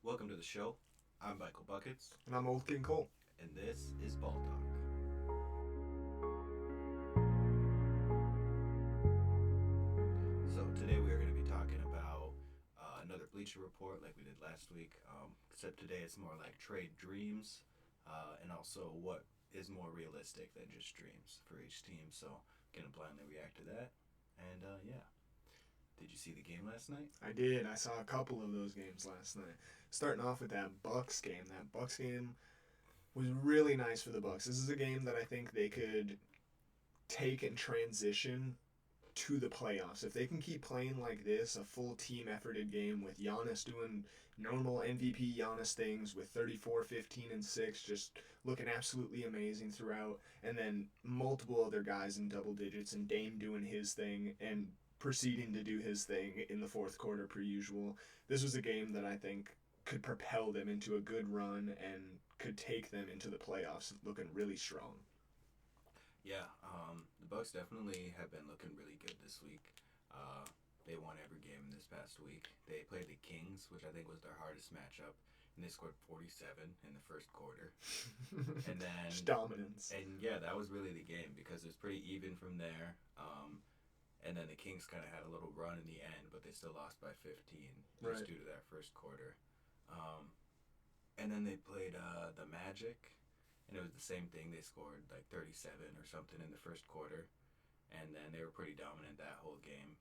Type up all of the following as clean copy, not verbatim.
Welcome to the show. I'm Michael Buckets, And I'm Old King Cole. and this is Ball Talk. So today we are going to be talking about another Bleacher Report like we did last week, except today it's more like trade dreams, and also what is more realistic than just dreams for each team. So going to blindly react to that, and yeah. Did you see the game last night? I did. I saw a couple of those games last night. Starting off with that Bucks game. That Bucks game was really nice for the Bucks. This is a game that I think they could take and transition to the playoffs. If they can keep playing like this, a full team efforted game with Giannis doing normal MVP Giannis things with 34, 15, and 6, just looking absolutely amazing throughout, and then multiple other guys in double digits, and Dame doing his thing, and proceeding to do his thing in the fourth quarter per usual. This was a game that I think could propel them into a good run and could take them into the playoffs looking really strong. Yeah, the Bucks definitely have been looking really good this week. They won every game this past week. They played the Kings, which I think was their hardest matchup, and they scored 47 in the first quarter. And then Just dominance. and yeah, that was really the game because it was pretty even from there. And then the Kings kind of had a little run in the end, but they still lost by 15 just Right. due to that first quarter. Um, and then they played the Magic, and it was the same thing. They scored like 37 or something in the first quarter, and then they were pretty dominant that whole game.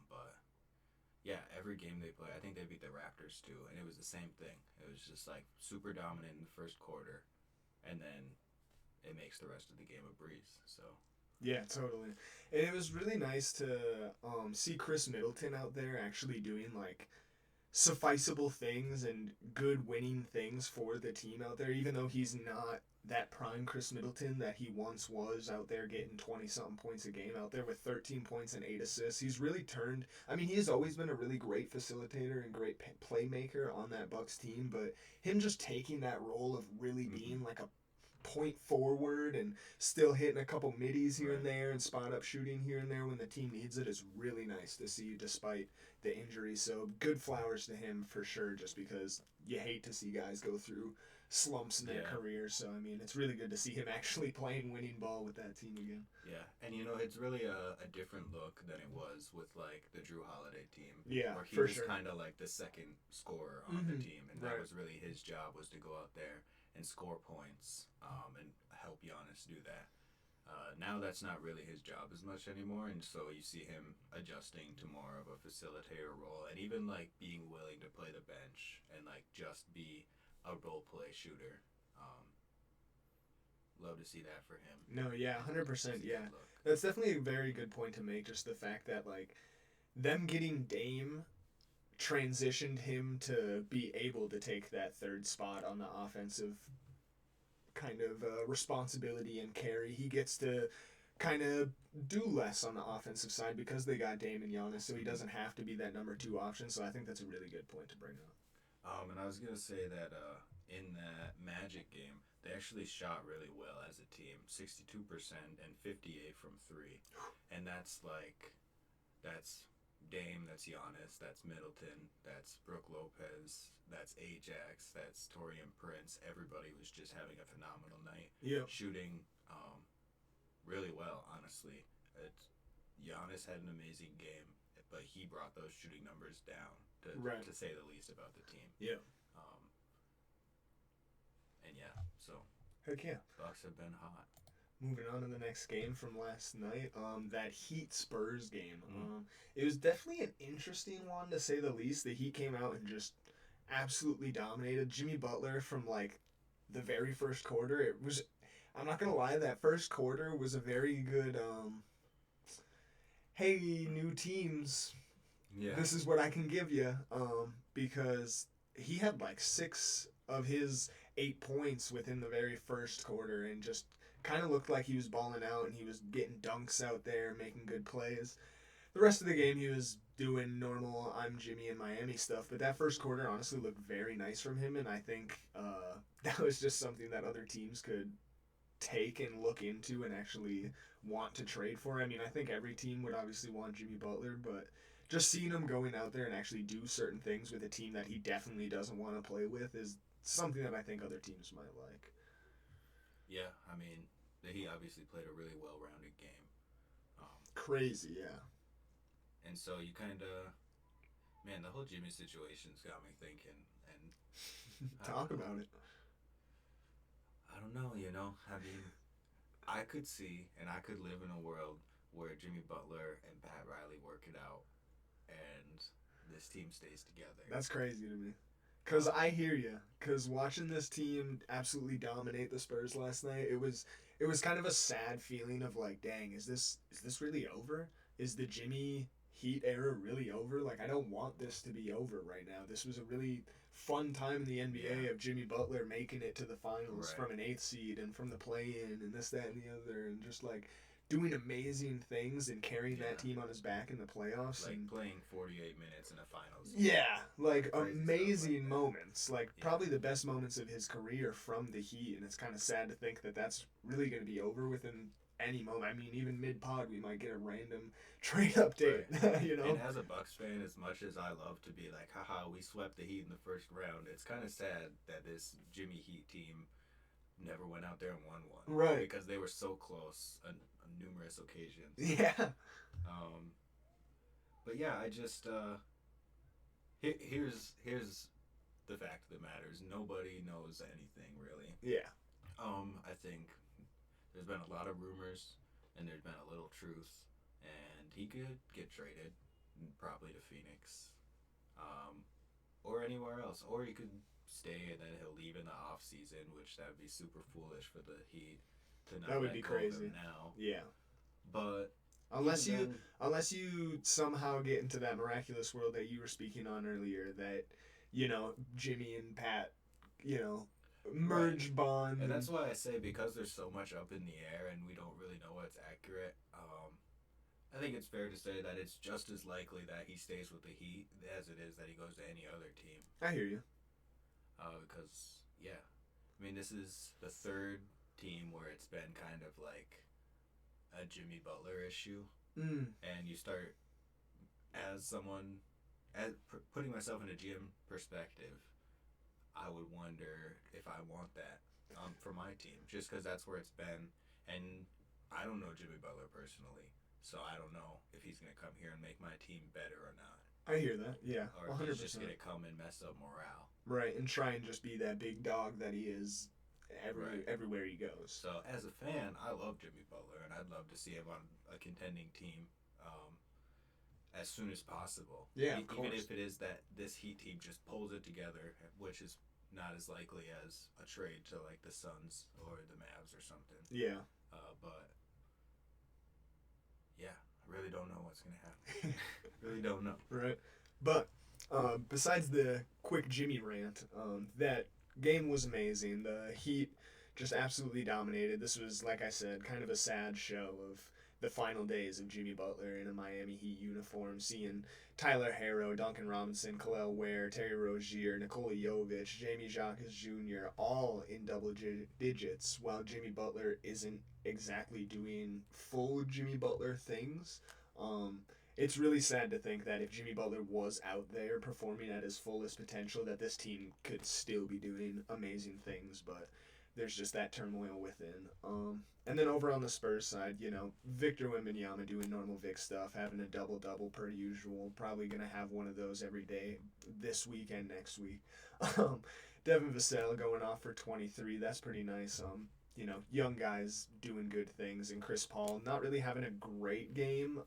But yeah, every game they play, I think they beat the Raptors too, and it was the same thing. It was just like super dominant in the first quarter, and then it makes the rest of the game a breeze. So Yeah, totally. And it was really nice to see Chris Middleton out there actually doing like sufficeable things and good winning things for the team out there, even though he's not that prime Chris Middleton that he once was out there getting 20 something points a game out there with 13 points and 8 assists. He's really turned, I mean, he has always been a really great facilitator and great playmaker on that Bucks team, but him just taking that role of really mm-hmm. being like a point forward and still hitting a couple middies here and Right. there and spot up shooting here and there when the team needs it is really nice to see despite the injury. So good flowers to him for sure, just because you hate to see guys go through slumps in their Yeah. career. So I mean, it's really good to see him actually playing winning ball with that team again. Yeah, and it's really a different look than it was with like the Drew Holiday team, Yeah, where he for was sure. kind of like the second scorer on the team, and that Right. was really his job was to go out there and score points, and help Giannis do that. Now that's not really his job as much anymore, and so you see him adjusting to more of a facilitator role, and even like being willing to play the bench and like just be a role play shooter. Um, Love to see that for him. No, yeah, It's 100%. a Yeah. good look. That's definitely a very good point to make. Just the fact that, like, them getting Dame transitioned him to be able to take that third spot on the offensive kind of responsibility and carry. He gets to kind of do less on the offensive side because they got Dame and Giannis, so he Mm-hmm. doesn't have to be that number two option. So I think that's a really good point to bring up. And I was gonna say that in that Magic game, they actually shot really well as a team, 62% and 58 from three, and that's Dame, that's Giannis, that's Middleton, that's Brooke Lopez, that's Ajax, that's Torian Prince. Everybody was just having a phenomenal night, Yep. shooting really well. Honestly, Giannis had an amazing game, but he brought those shooting numbers down Right. to say the least about the team. Yeah. Um, and yeah, so Heck yeah. Bucks have been hot. Moving on to the next game from last night, that Heat Spurs game. Mm. It was definitely an interesting one to say the least. The Heat came out and just absolutely dominated Jimmy Butler from like the very first quarter. It was, I'm not gonna lie, that first quarter was a very good. Hey, new teams, Yeah. this is what I can give you. Because he had like 6 of his 8 points within the very first quarter and just kind of looked like he was balling out and he was getting dunks out there, making good plays. The rest of the game, he was doing normal I'm Jimmy in Miami stuff, but that first quarter honestly looked very nice from him, and I think that was just something that other teams could take and look into and actually want to trade for. I mean, I think every team would obviously want Jimmy Butler, but just seeing him going out there and actually do certain things with a team that he definitely doesn't want to play with is something that I think other teams might like. Yeah, I mean, he obviously played a really well-rounded game. Crazy, yeah. And so you kind of, man, the whole Jimmy situation's got me thinking. And Talk about it. I don't know, I mean, I could see and I could live in a world where Jimmy Butler and Pat Riley work it out and this team stays together. That's crazy to me. Because I hear you. Because watching this team absolutely dominate the Spurs last night, it was kind of a sad feeling of like, dang, is this really over? Is the Jimmy Heat era really over? Like, I don't want this to be over right now. This was a really fun time in the NBA of Jimmy Butler making it to the finals from an 8th seed and from the play-in and this, that, and the other, and just like doing amazing things and carrying that team on his back in the playoffs. Like and playing 48 minutes in a finals. Yeah, like amazing like moments. Like probably the best moments of his career from the Heat, and it's kind of sad to think that that's really going to be over within any moment. I mean, even mid-pod, we might get a random trade update, right. know? And as a Bucks fan, as much as I love to be like, haha, we swept the Heat in the first round, it's kind of sad that this Jimmy Heat team never went out there and won one. Right. Because they were so close on numerous occasions. Yeah. But yeah, I just here's the fact that matters. Nobody knows anything really. Yeah. I think there's been a lot of rumors and there's been a little truth, and he could get traded, probably to Phoenix, or anywhere else, or he could stay and then he'll leave in the off season, which that would be super foolish for the Heat to not. That would let be go crazy. of him now. Yeah. But unless you somehow get into that miraculous world that you were speaking on earlier, that Jimmy and Pat, merge bond. And that's why I say, because there's so much up in the air and we don't really know what's accurate, I think it's fair to say that it's just as likely that he stays with the Heat as it is that he goes to any other team. I hear you. Because, yeah. I mean, this is the third team where it's been kind of like a Jimmy Butler issue. And you start, as someone, putting myself in a GM perspective, I would wonder if I want that for my team, just because that's where it's been. And I don't know Jimmy Butler personally, so I don't know if he's going to come here and make my team better or not. I hear that, yeah, or 100%. Or if he's just going to come and mess up morale. Right, and try and just be that big dog that he is everywhere he goes. So as a fan, I love Jimmy Butler, and I'd love to see him on a contending team as soon as possible. Yeah, of course. Even if it is that this Heat team just pulls it together, which is not as likely as a trade to like the Suns or the Mavs or something. Yeah. But yeah, I really don't know what's going to happen. Really don't know. Right. But besides the quick Jimmy rant, that game was amazing. The Heat just absolutely dominated. This was, like I said, kind of a sad show of the final days of Jimmy Butler in a Miami Heat uniform, seeing Tyler Herro, Duncan Robinson, Khalil Ware, Terry Rozier, Nikola Jovic, Jamie Jacques Jr. all in double digits, while Jimmy Butler isn't exactly doing full Jimmy Butler things. It's really sad to think that if Jimmy Butler was out there performing at his fullest potential, that this team could still be doing amazing things, but there's just that turmoil within. And then over on the Spurs side, Victor Wembanyama doing normal Vic stuff, having a double-double per usual, probably going to have one of those every day this week and next week. Devin Vassell going off for 23, that's pretty nice. Young guys doing good things, and Chris Paul not really having a great game.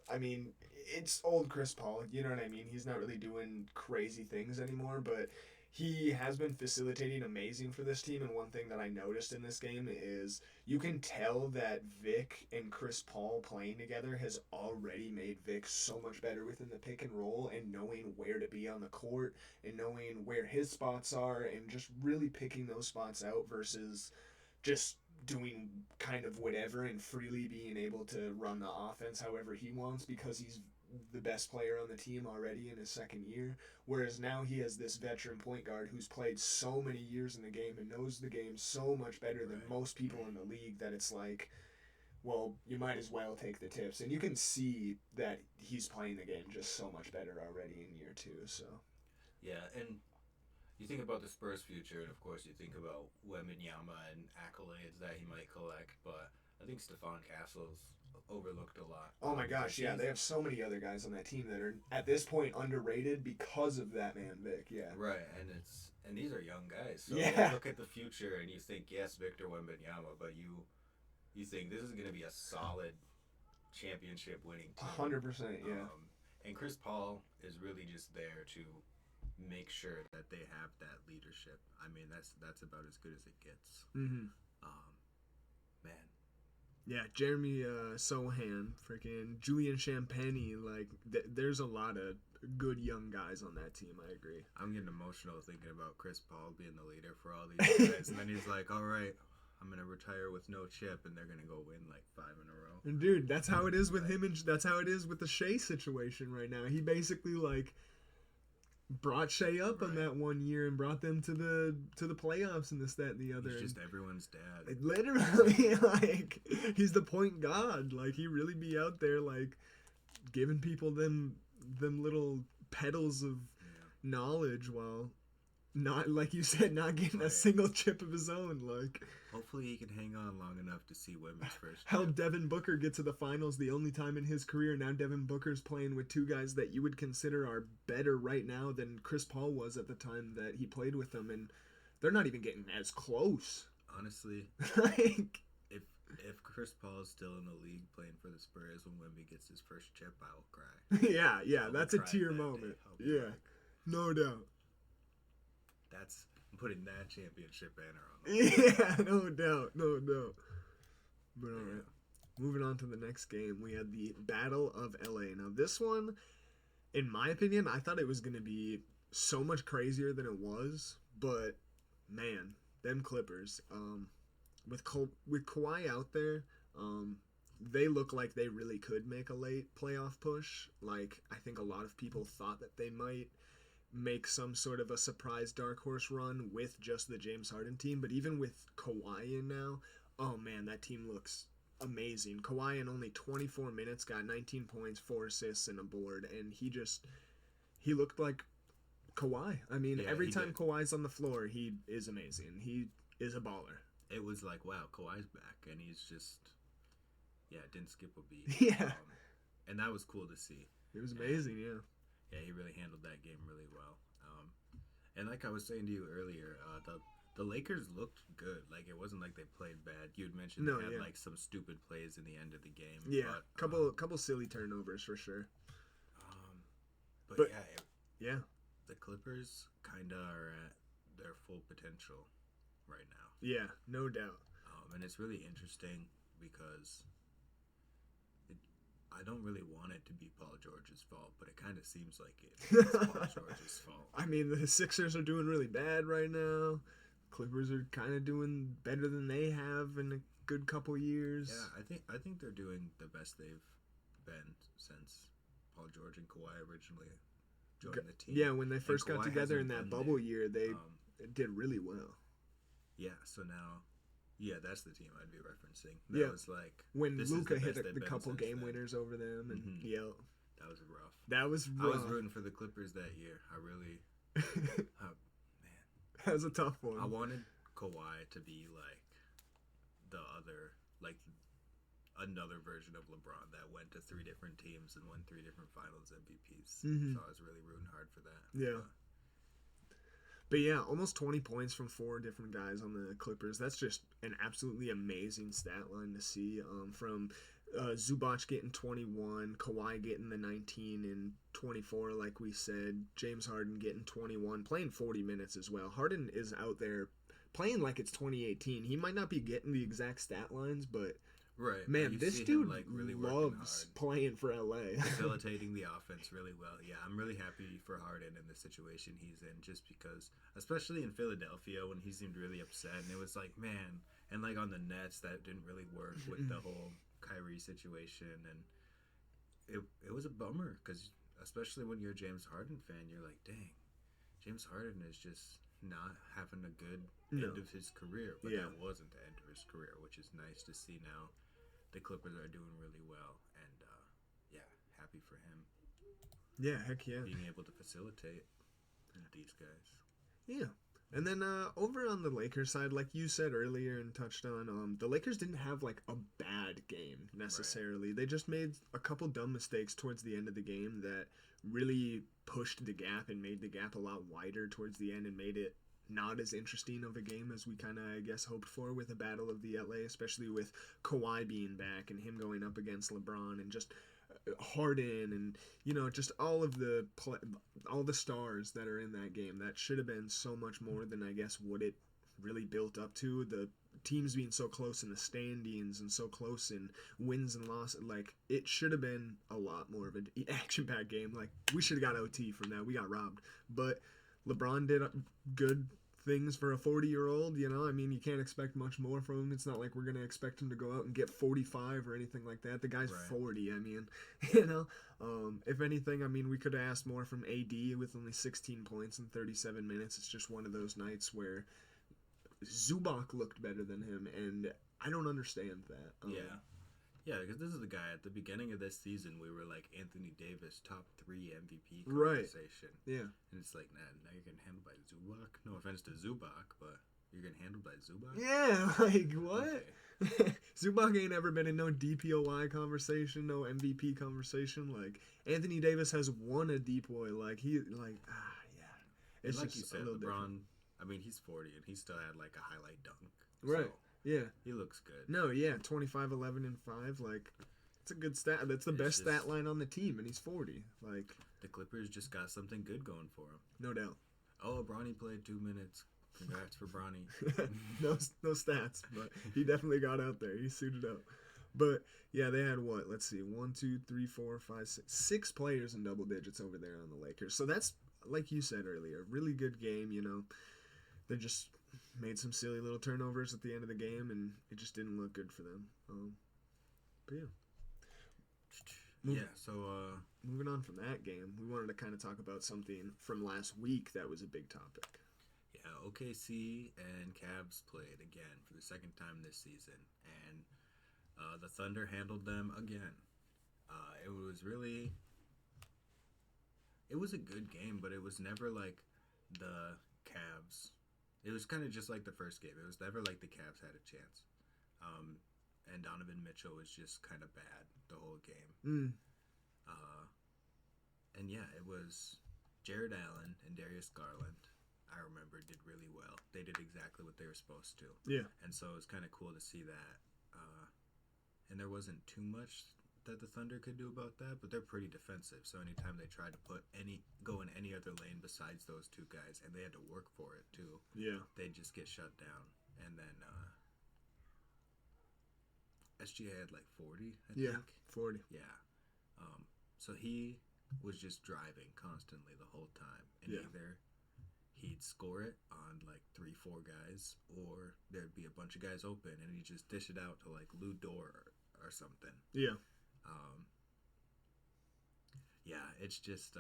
I mean, it's old Chris Paul, you know what I mean? He's not really doing crazy things anymore, but he has been facilitating amazing for this team, and one thing that I noticed in this game is you can tell that Vic and Chris Paul playing together has already made Vic so much better within the pick and roll and knowing where to be on the court and knowing where his spots are and just really picking those spots out versus just doing kind of whatever and freely being able to run the offense however he wants because he's the best player on the team already in his second year, whereas now he has this veteran point guard who's played so many years in the game and knows the game so much better than most people in the league that it's like, well, you might as well take the tips. And you can see that he's playing the game just so much better already in year 2. So Yeah, and you think about the Spurs' future, and of course you think about Wembanyama and accolades that he might collect, but I think Stephon Castle's overlooked a lot. oh my gosh, yeah, they have so many other guys on that team that are at this point underrated because of that man Vic. Yeah. Right, and these are young guys. So Yeah. you look at the future and you think, yes, Victor Wembanyama, but you think this is going to be a solid championship winning team. 100%, yeah. And Chris Paul is really just there to make sure that they have that leadership. I mean, that's about as good as it gets. Mm-hmm. Man. Yeah, Jeremy Sohan, freaking Julian Champagny, like there's a lot of good young guys on that team. I agree. I'm getting emotional thinking about Chris Paul being the leader for all these guys, and then he's like, "All right, I'm gonna retire with no chip," and they're gonna go win like 5 in a row. And dude, that's how it is with him, and that's how it is with the Shea situation right now. He basically like brought Shea up on that one year and brought them to the playoffs and this, that, and the other. He's just everyone's dad. Like, literally, like he's the point god. Like he really be out there like giving people them little petals of knowledge while not, like you said, not getting a single chip of his own. Like hopefully he can hang on long enough to see Wemby's first chip. Helped Devin Booker get to the finals the only time in his career. Now Devin Booker's playing with two guys that you would consider are better right now than Chris Paul was at the time that he played with them, and they're not even getting as close. Honestly, like if Chris Paul is still in the league playing for the Spurs when Wemby gets his first chip, I will cry. yeah, that's a tear moment. Yeah, no doubt. I'm putting that championship banner on. Yeah, no doubt. But all right, moving on to the next game, we had the Battle of LA. Now this one, in my opinion, I thought it was going to be so much crazier than it was, but man, them Clippers, with Kawhi out there, they look like they really could make a late playoff push. Like, I think a lot of people thought that they might make some sort of a surprise dark horse run with just the James Harden team, but even with Kawhi in now, oh man, that team looks amazing. Kawhi in only 24 minutes got 19 points, 4 assists, and a board, and he looked like Kawhi. I mean, every time Kawhi's on the floor, he is amazing. He is a baller. It was like, wow, Kawhi's back, and he's just, didn't skip a beat. Yeah. And that was cool to see. It was amazing, yeah. Yeah, he really handled that game really well. And like I was saying to you earlier, the Lakers looked good. Like, it wasn't like they played bad. You had mentioned they had like some stupid plays in the end of the game. Yeah, but, couple silly turnovers for sure. But the Clippers kind of are at their full potential right now. Yeah, no doubt. And it's really interesting because I don't really want it to be Paul George's fault, but it kind of seems like it's Paul George's fault. I mean, the Sixers are doing really bad right now. Clippers are kind of doing better than they have in a good couple years. Yeah, I think they're doing the best they've been since Paul George and Kawhi originally joined the team. Yeah, when they first got together in that bubble year, they did really well. Yeah, so now, that's the team I'd be referencing. That was like when Luka hit the couple game winners over them, and that was rough. That was rough. I was rooting for the Clippers that year. I really, man, that was a tough one. I wanted Kawhi to be like the other, like another version of LeBron that went to 3 different teams and won 3 different Finals MVPs. Mm-hmm. So I was really rooting hard for that. Yeah. But yeah, almost 20 points from 4 different guys on the Clippers. That's just an absolutely amazing stat line to see. From Zubac getting 21, Kawhi getting the 19 and 24, like we said. James Harden getting 21, playing 40 minutes as well. Harden is out there playing like it's 2018. He might not be getting the exact stat lines, but man, this dude really loves playing for LA. Facilitating the offense really well. Yeah, I'm really happy for Harden in the situation he's in, just because, especially in Philadelphia when he seemed really upset, and it was like, man, and like on the Nets that didn't really work with the whole Kyrie situation, and it was a bummer because especially when you're a James Harden fan, you're like, dang, James Harden is just not having a good end of his career, but that wasn't the end of his career, which is nice to see now. the Clippers are doing really well, and yeah, happy for him. Yeah, heck yeah. Being able to facilitate these guys. Yeah. And then over on the Lakers side, like you said earlier and touched on, the Lakers didn't have like a bad game necessarily. Right. They just made a couple dumb mistakes towards the end of the game that really pushed the gap and made the gap a lot wider towards the end and made it not as interesting of a game as we kind of, I guess, hoped for with a battle of the LA, especially with Kawhi being back and him going up against LeBron and just Harden and, you know, just all the stars that are in that game. That should have been so much more than, I guess, what it really built up to. The teams being so close in the standings and so close in wins and losses, like, it should have been a lot more of an action-packed game. Like, we should have got OT from that. We got robbed. But LeBron did good things for a 40-year-old, you know. I mean, you can't expect much more from him. It's not like we're going to expect him to go out and get 45 or anything like that. The guy's right. 40, I mean, you know. If anything, I mean, we could have asked more from AD with only 16 points in 37 minutes. It's just one of those nights where Zubac looked better than him, and I don't understand that. Yeah, because this is the guy at the beginning of this season. We were like Anthony Davis, top 3 MVP conversation. Right. Yeah. And it's like, nah, now you're getting handled by Zubac. No offense to Zubac, but you're getting handled by Zubac? Yeah, like, what? Okay. Zubac ain't ever been in no DPOY conversation, no MVP conversation. Like, Anthony Davis has won a DPOY. Like, yeah. It's like you said, LeBron, different. I mean, he's 40, and he still had, like, a highlight dunk. Right. So yeah. He looks good. No, yeah, 25, 11, and 5. Like, it's a good stat. That's the best stat line on the team, and he's 40. Like, the Clippers just got something good going for him. No doubt. Oh, Bronny played 2 minutes. Congrats for Bronny. no stats, but he definitely got out there. He suited up. But, yeah, they had what? Let's see. 1, 2, 3, 4, 5, 6. 6 players in double digits over there on the Lakers. So that's, like you said earlier, really good game, you know. They just made some silly little turnovers at the end of the game, and it just didn't look good for them. But yeah. Moving on from that game, we wanted to kind of talk about something from last week that was a big topic. Yeah, OKC and Cavs played again for the second time this season, and the Thunder handled them again. It was a good game, but it was never like the Cavs. It was kind of just like the first game. It was never like the Cavs had a chance. And Donovan Mitchell was just kind of bad the whole game. And yeah, it was Jared Allen and Darius Garland, I remember, did really well. They did exactly what they were supposed to. Yeah. And so it was kind of cool to see that. And there wasn't too much that the Thunder could do about that, but they're pretty defensive. So anytime they tried to go in any other lane besides those two guys, and they had to work for it too. Yeah. They'd just get shut down. And then SGA had like 40, I think. 40. Yeah. So he was just driving constantly the whole time. And either he'd score it on like 3-4 guys, or there'd be a bunch of guys open and he'd just dish it out to like Lou Dort or something. Yeah. Yeah, it's just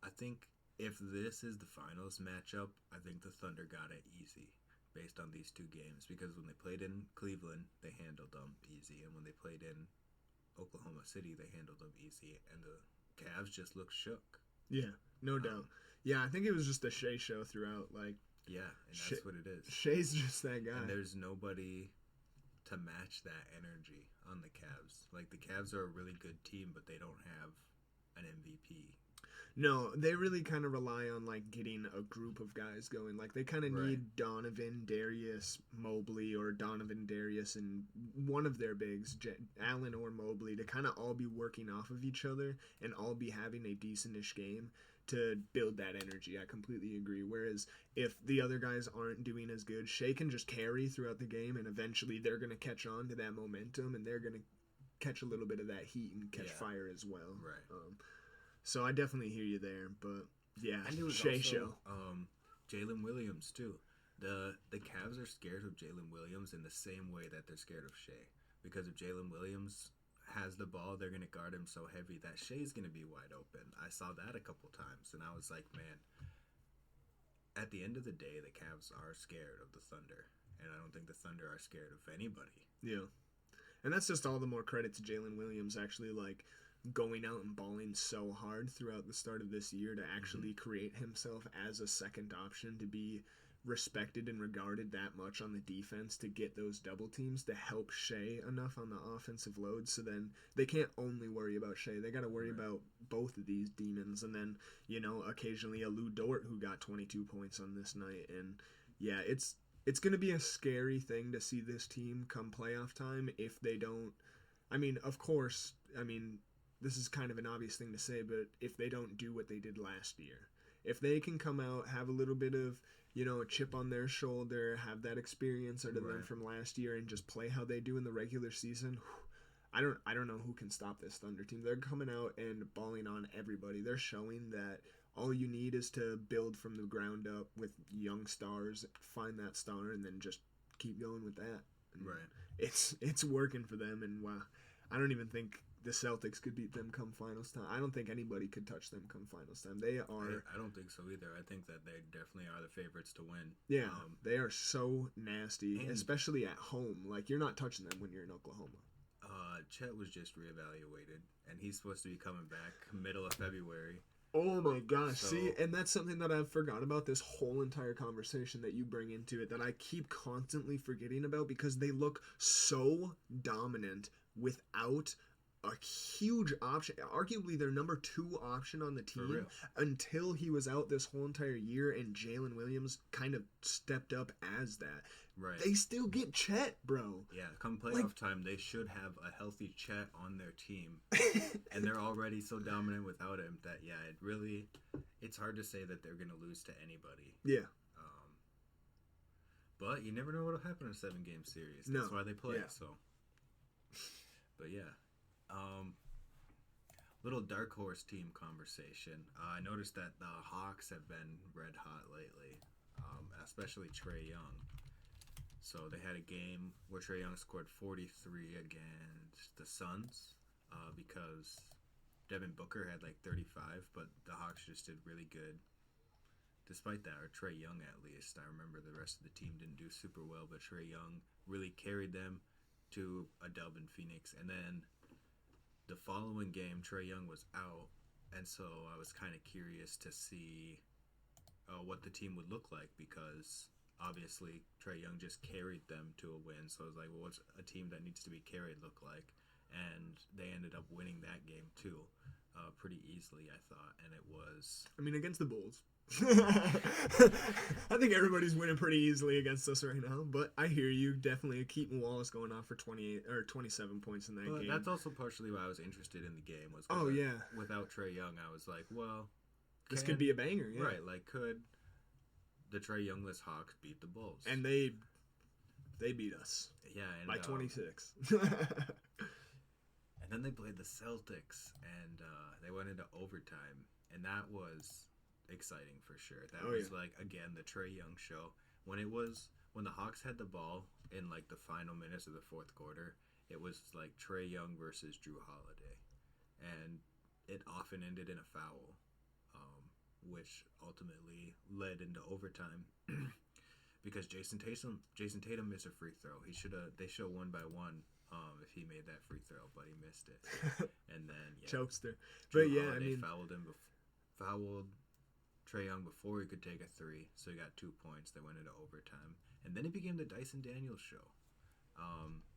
I think if this is the finals matchup, I think the Thunder got it easy based on these two games, because when they played in Cleveland, they handled them easy, and when they played in Oklahoma City, they handled them easy, and the Cavs just looked shook. Yeah, no doubt. Yeah, I think it was just a Shea show throughout. Like, yeah, and that's what it is. Shea's just that guy. And there's nobody to match that energy on the Cavs. Like, the Cavs are a really good team, but they don't have an MVP. No, they really kind of rely on, like, getting a group of guys going. Like, they kind of need Donovan, Darius, Mobley, or Donovan, Darius, and one of their bigs, Allen or Mobley, to kind of all be working off of each other and all be having a decent-ish game to build that energy. I completely agree. Whereas if the other guys aren't doing as good, Shea can just carry throughout the game, and eventually they're going to catch on to that momentum, and they're going to catch a little bit of that heat and catch fire as well. Right. So I definitely hear you there, but yeah, and it was Shea also, Jalen Williams too. The Cavs are scared of Jalen Williams in the same way that they're scared of Shea, because if Jalen Williams has the ball, they're gonna guard him so heavy that Shea's gonna be wide open. I saw that a couple times, and I was like, man. At the end of the day, the Cavs are scared of the Thunder, and I don't think the Thunder are scared of anybody. Yeah. And that's just all the more credit to Jalen Williams actually, like, going out and balling so hard throughout the start of this year to actually create himself as a second option, to be respected and regarded that much on the defense, to get those double teams, to help Shea enough on the offensive load, so then they can't only worry about Shea. They got to worry about both of these demons. And then, you know, occasionally a Lou Dort who got 22 points on this night. And yeah, it's going to be a scary thing to see this team come playoff time if they don't. I mean, of course, this is kind of an obvious thing to say, but if they don't do what they did last year, if they can come out, have a little bit of, you know, a chip on their shoulder, have that experience out of them from last year, and just play how they do in the regular season, I don't know who can stop this Thunder team. They're coming out and balling on everybody. They're showing that all you need is to build from the ground up with young stars, find that star, and then just keep going with that. And it's working for them, and wow, I don't even think the Celtics could beat them come finals time. I don't think anybody could touch them come finals time. They are. I don't think so either. I think that they definitely are the favorites to win. Yeah, they are so nasty, especially at home. Like, you're not touching them when you're in Oklahoma. Chet was just reevaluated, and he's supposed to be coming back middle of February. Oh my gosh, see, and that's something that I've forgot about this whole entire conversation that you bring into it, that I keep constantly forgetting about, because they look so dominant without a huge option, arguably their number 2 option on the team, until he was out this whole entire year, and Jalen Williams kind of stepped up as that. Right. They still get Chet, bro. Yeah, come playoff time, they should have a healthy Chet on their team. And they're already so dominant without him that, yeah, it's hard to say that they're going to lose to anybody. Yeah. But you never know what will happen in a 7-game series. That's why they play. Yeah. So. But yeah. Little dark horse team conversation. I noticed that the Hawks have been red hot lately, especially Trae Young. So they had a game where Trae Young scored 43 against the Suns because Devin Booker had like 35, but the Hawks just did really good. Despite that, or Trae Young at least. I remember the rest of the team didn't do super well, but Trae Young really carried them to a dub in Phoenix. And then the following game, Trae Young was out, and so I was kind of curious to see what the team would look like, because obviously Trae Young just carried them to a win. So I was like, well, what's a team that needs to be carried look like? And they ended up winning that game too, pretty easily, I thought. And it was, against the Bulls. I think everybody's winning pretty easily against us right now, but I hear you. Definitely Keaton Wallace going off for 28 or 27 points in that game. That's also partially why I was interested in the game. Was without Trae Young, I was like, well, this could be a banger, yeah. Right, like, could the Trae Youngless Hawks beat the Bulls? And they beat us. Yeah, and, by 26. And then they played the Celtics, and they went into overtime, and that was exciting for sure. That was like, again, the Trae Young show. When the Hawks had the ball in like the final minutes of the fourth quarter, it was like Trae Young versus Drew Holiday, and it often ended in a foul, which ultimately led into overtime because Jason Tatum missed a free throw. They should have won by one if he made that free throw, but he missed it. And then chokester. But yeah, Holiday fouled Trae Young before he could take a 3, so he got 2 points. They went into overtime, and then it became the Dyson Daniels show,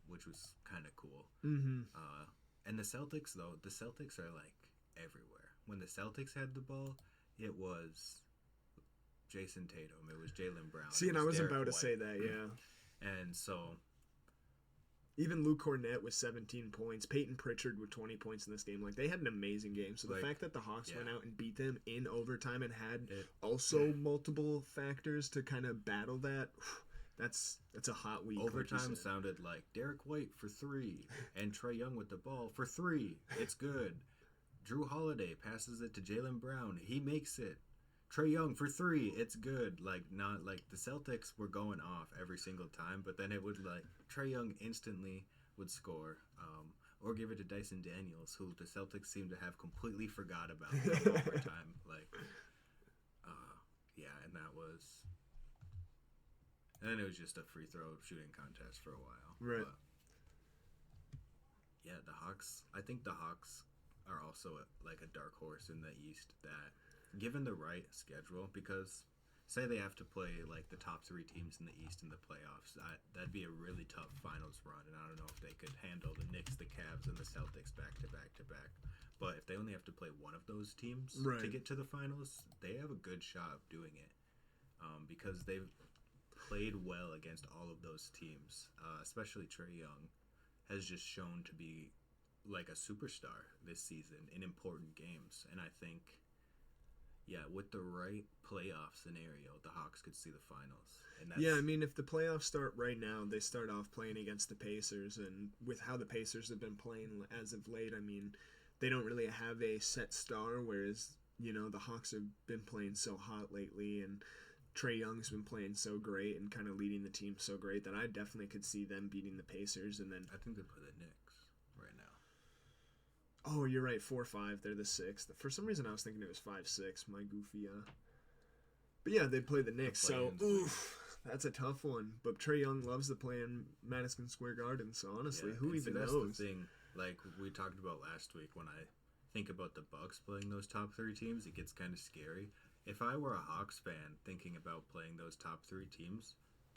which was kind of cool. Mm-hmm. And the Celtics are like everywhere. When the Celtics had the ball, it was Jason Tatum, it was Jaylen Brown. See, and I was about to say that, yeah. And so even Luke Cornett with 17 points, Peyton Pritchard with 20 points in this game. Like, they had an amazing game. So the fact that the Hawks went out and beat them in overtime and had multiple factors to kind of battle that, that's a hot week. Overtime sounded like Derek White for 3 and Trae Young with the ball for 3. It's good. Drew Holiday passes it to Jaylen Brown. He makes it. Trae Young for 3. It's good. Like, not like the Celtics were going off every single time, but then it would like Trae Young instantly would score, or give it to Dyson Daniels, who the Celtics seem to have completely forgot about in overtime. Like, and And then it was just a free throw shooting contest for a while. Right. But yeah, the Hawks. I think the Hawks are also like a dark horse in the East that, given the right schedule, because say they have to play like the top 3 teams in the East in the playoffs, that'd be a really tough finals run, and I don't know if they could handle the Knicks, the Cavs, and the Celtics back to back to back. But if they only have to play one of those teams to get to the finals, they have a good shot of doing it, because they've played well against all of those teams. Especially Trae Young has just shown to be like a superstar this season in important games, and I think, yeah, with the right playoff scenario, the Hawks could see the finals. And that's, yeah, I mean, if the playoffs start right now, they start off playing against the Pacers, and with how the Pacers have been playing as of late, I mean, they don't really have a set star, whereas, you know, the Hawks have been playing so hot lately, and Trae Young's been playing so great and kind of leading the team so great that I definitely could see them beating the Pacers. And then I think they play the Knicks right now. Oh, you're right, 4-5. They're the 6th. For some reason, I was thinking it was 5-6. My goofy. But yeah, they play the Knicks. So, oof, that's a tough one. But Trae Young loves to play in Madison Square Garden. So honestly, yeah, who even knows? That's the thing. Like we talked about last week, when I think about the Bucks playing those top 3 teams, it gets kind of scary. If I were a Hawks fan thinking about playing those top 3 teams,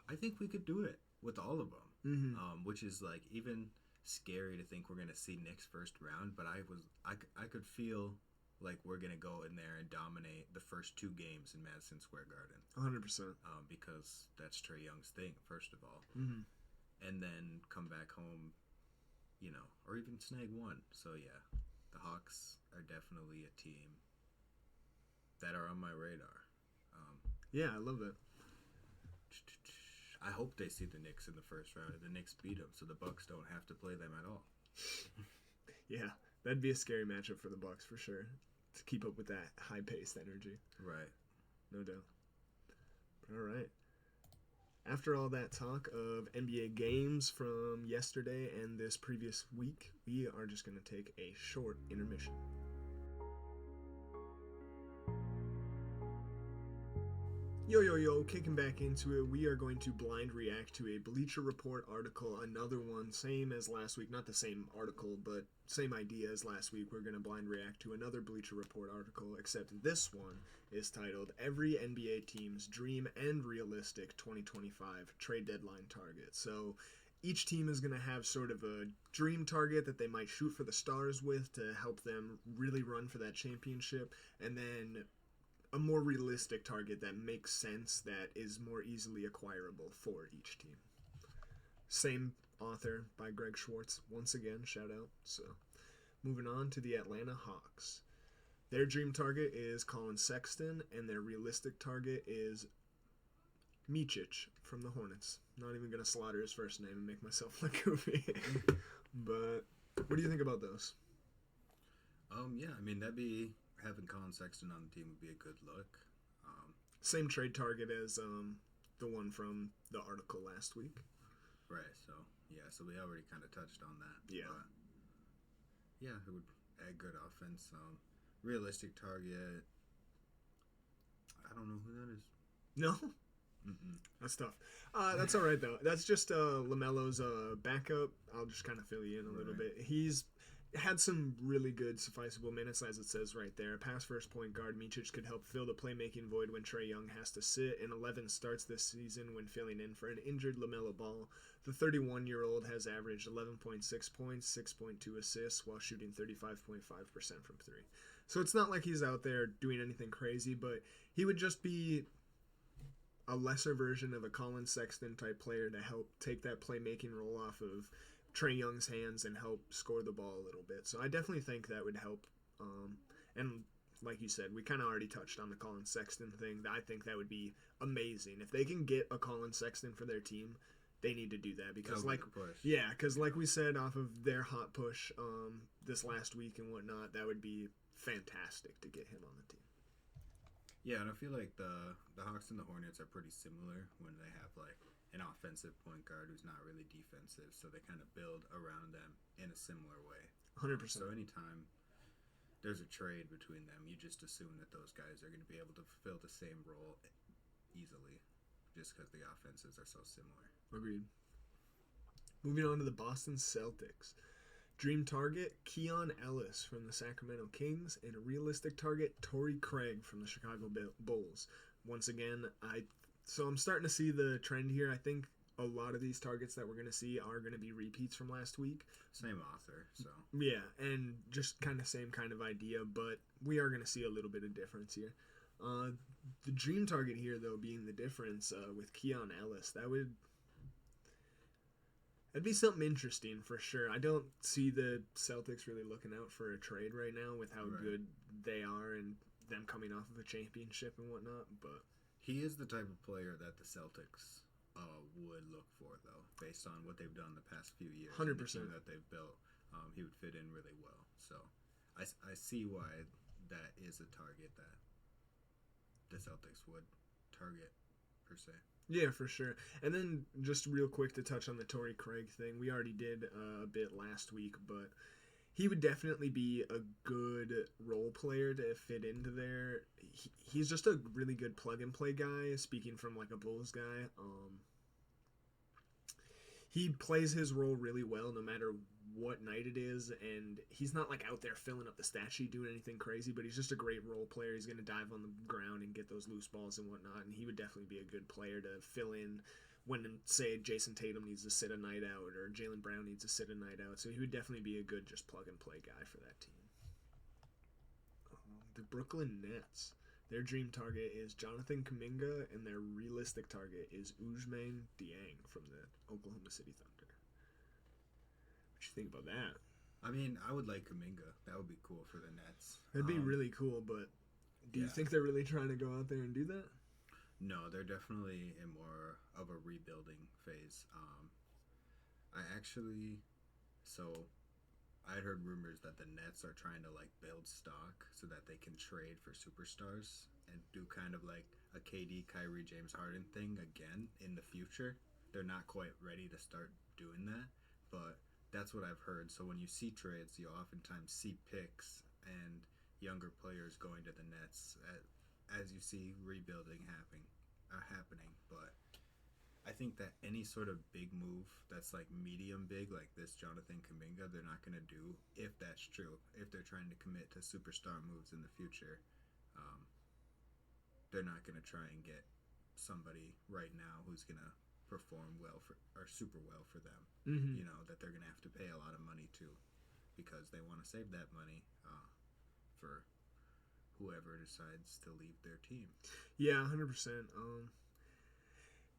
I think we could do it with all of them. Mm-hmm. Which is like even scary to think we're gonna see Knicks first round, but I could feel like we're gonna go in there and dominate the first 2 games in Madison Square Garden. 100%. Because that's Trae Young's thing, first of all, and then come back home, you know, or even snag 1. So yeah, the Hawks are definitely a team that are on my radar. Yeah, I love that. I hope they see the Knicks in the first round and the Knicks beat them, so the Bucks don't have to play them at all. Yeah, that'd be a scary matchup for the Bucks for sure, to keep up with that high-paced energy. Right. No doubt. All right. After all that talk of NBA games from yesterday and this previous week, we are just going to take a short intermission. Yo, kicking back into it, we are going to blind react to a Bleacher Report article, another one, same as last week, not the same article, but same idea as last week. We're going to blind react to another Bleacher Report article, except this one is titled Every NBA Team's Dream and Realistic 2025 Trade Deadline Target. So each team is going to have sort of a dream target that they might shoot for the stars with to help them really run for that championship, and then a more realistic target that makes sense, that is more easily acquirable for each team. Same author by Greg Schwartz. Once again, shout out. So, moving on to the Atlanta Hawks. Their dream target is Colin Sexton, and their realistic target is Micic from the Hornets. Not even going to slaughter his first name and make myself look goofy. But what do you think about those? Yeah, I mean, that'd be... having Colin Sexton on the team would be a good look. Same trade target as the one from the article last week. Right, so we already kind of touched on that. Yeah. But yeah, it would add good offense. Realistic target, I don't know who that is. No? Mm-mm. That's tough. That's all right, though. That's just LaMelo's backup. I'll just kind of fill you in a little bit. He's had some really good sufficeable minutes, as it says right there. Pass first point guard, Micic could help fill the playmaking void when Trae Young has to sit. In 11 starts this season when filling in for an injured LaMelo Ball, the 31-year-old has averaged 11.6 points, 6.2 assists, while shooting 35.5% from 3. So it's not like he's out there doing anything crazy, but he would just be a lesser version of a Colin Sexton type player to help take that playmaking role off of Trae Young's hands and help score the ball a little bit. So I definitely think that would help. And like you said, we kind of already touched on the Colin Sexton thing. I think that would be amazing. If they can get a Colin Sexton for their team, they need to do that. Because like we said off of their hot push this last week and whatnot, that would be fantastic to get him on the team. Yeah, and I feel like the Hawks and the Hornets are pretty similar when they have like an offensive point guard who's not really defensive, so they kind of build around them in a similar way. 100%. So anytime there's a trade between them, you just assume that those guys are going to be able to fulfill the same role easily. just because the offenses are so similar. Agreed. Moving on to the Boston Celtics. Dream target, Keon Ellis from the Sacramento Kings, and a realistic target, Torrey Craig from the Chicago Bulls. Once again, I'm starting to see the trend here. I think a lot of these targets that we're going to see are going to be repeats from last week. Same author, so. Yeah, and just kind of same kind of idea, but we are going to see a little bit of difference here. The dream target here, though, being the difference with Keon Ellis, that'd be something interesting for sure. I don't see the Celtics really looking out for a trade right now with how good they are and them coming off of a championship and whatnot, but he is the type of player that the Celtics would look for, though, based on what they've done the past few years. 100%. And the team that they've built. He would fit in really well. So I see why that is a target that the Celtics would target, per se. Yeah, for sure. And then just real quick to touch on the Torrey Craig thing, we already did a bit last week, but he would definitely be a good role player to fit into there. He's just a really good plug-and-play guy, speaking from like a Bulls guy. He plays his role really well no matter what night it is, and he's not like out there filling up the stat sheet doing anything crazy, but he's just a great role player. He's going to dive on the ground and get those loose balls and whatnot, and he would definitely be a good player to fill in when, say, Jason Tatum needs to sit a night out or Jaylen Brown needs to sit a night out. So he would definitely be a good just plug-and-play guy for that team. The Brooklyn Nets. Their dream target is Jonathan Kuminga, and their realistic target is Ousmane Dieng from the Oklahoma City Thunder. What you think about that? I mean, I would like Kuminga. That would be cool for the Nets. That'd be really cool, but do you think they're really trying to go out there and do that? No, they're definitely in more of a rebuilding phase. I heard rumors that the Nets are trying to like build stock so that they can trade for superstars and do kind of like a KD, Kyrie, James Harden thing again in the future. They're not quite ready to start doing that, but that's what I've heard. So when you see trades, you'll oftentimes see picks and younger players going to the Nets as you see rebuilding happening. But I think that any sort of big move that's like medium big, like this Jonathan Kuminga, they're not going to do if that's true. If they're trying to commit to superstar moves in the future, they're not going to try and get somebody right now who's going to perform super well for them. Mm-hmm. You know, that they're going to have to pay a lot of money to because they want to save that money for whoever decides to leave their team. Yeah, 100%.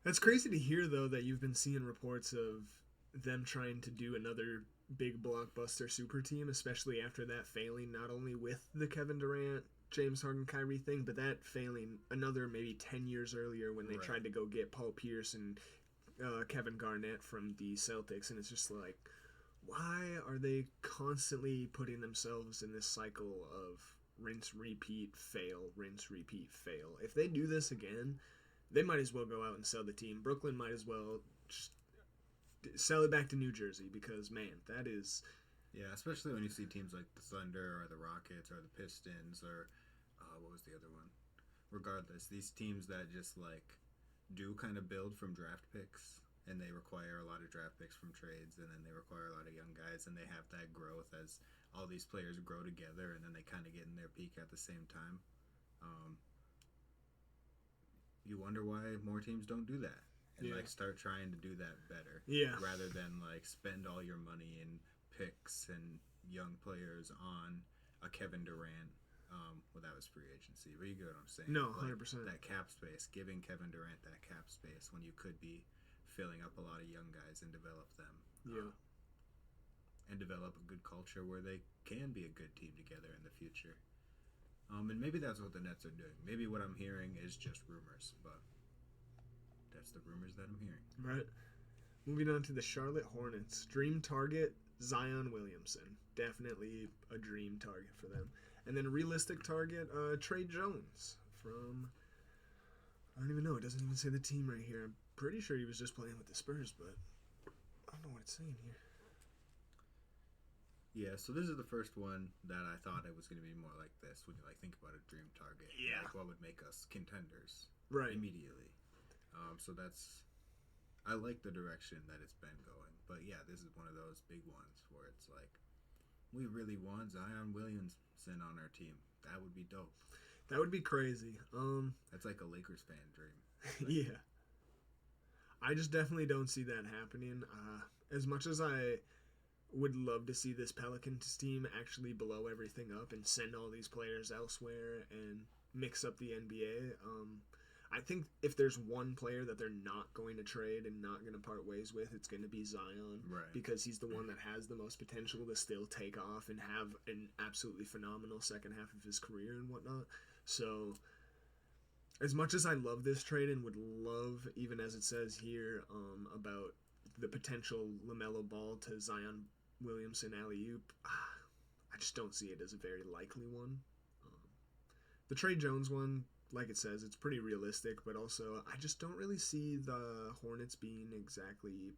That's crazy to hear, though, that you've been seeing reports of them trying to do another big blockbuster super team, especially after that failing not only with the Kevin Durant, James Harden, Kyrie thing, but that failing another maybe 10 years earlier when they tried to go get Paul Pierce and Kevin Garnett from the Celtics. And it's just like, why are they constantly putting themselves in this cycle of rinse, repeat, fail, rinse, repeat, fail? If they do this again, they might as well go out and sell the team. Brooklyn might as well just sell it back to New Jersey because, man, that is... Yeah, especially when you see teams like the Thunder or the Rockets or the Pistons or what was the other one? Regardless, these teams that just like do kind of build from draft picks and they require a lot of draft picks from trades and then they require a lot of young guys and they have that growth as all these players grow together and then they kind of get in their peak at the same time. You wonder why more teams don't do that and like start trying to do that better. Yeah. Rather than like spend all your money in picks and young players on a Kevin Durant. Well, that was free agency, but you get what I'm saying. No, like 100%. That cap space, giving Kevin Durant that cap space when you could be filling up a lot of young guys and develop them. Yeah. And develop a good culture where they can be a good team together in the future. And maybe that's what the Nets are doing. Maybe what I'm hearing is just rumors, but that's the rumors that I'm hearing. Right. Moving on to the Charlotte Hornets. Dream target, Zion Williamson. Definitely a dream target for them. And then a realistic target, Trey Jones from... I don't even know. It doesn't even say the team right here. I'm pretty sure he was just playing with the Spurs, but I don't know what it's saying here. Yeah, so this is the first one that I thought it was going to be more like this when you like think about a dream target. Yeah. Like what would make us contenders right immediately. So I like the direction that it's been going. But yeah, this is one of those big ones where it's like, we really want Zion Williamson on our team. That would be dope. That would be crazy. That's like a Lakers fan dream. Yeah. I just definitely don't see that happening. As much as I would love to see this Pelicans team actually blow everything up and send all these players elsewhere and mix up the NBA, I think if there's one player that they're not going to trade and not going to part ways with, it's going to be Zion. Right. Because he's the one that has the most potential to still take off and have an absolutely phenomenal second half of his career and whatnot. So, as much as I love this trade and would love, even as it says here, about the potential LaMelo Ball to Zion Williamson alley-oop, I just don't see it as a very likely one. The Trey Jones one, like it says, it's pretty realistic, but also I just don't really see the Hornets being exactly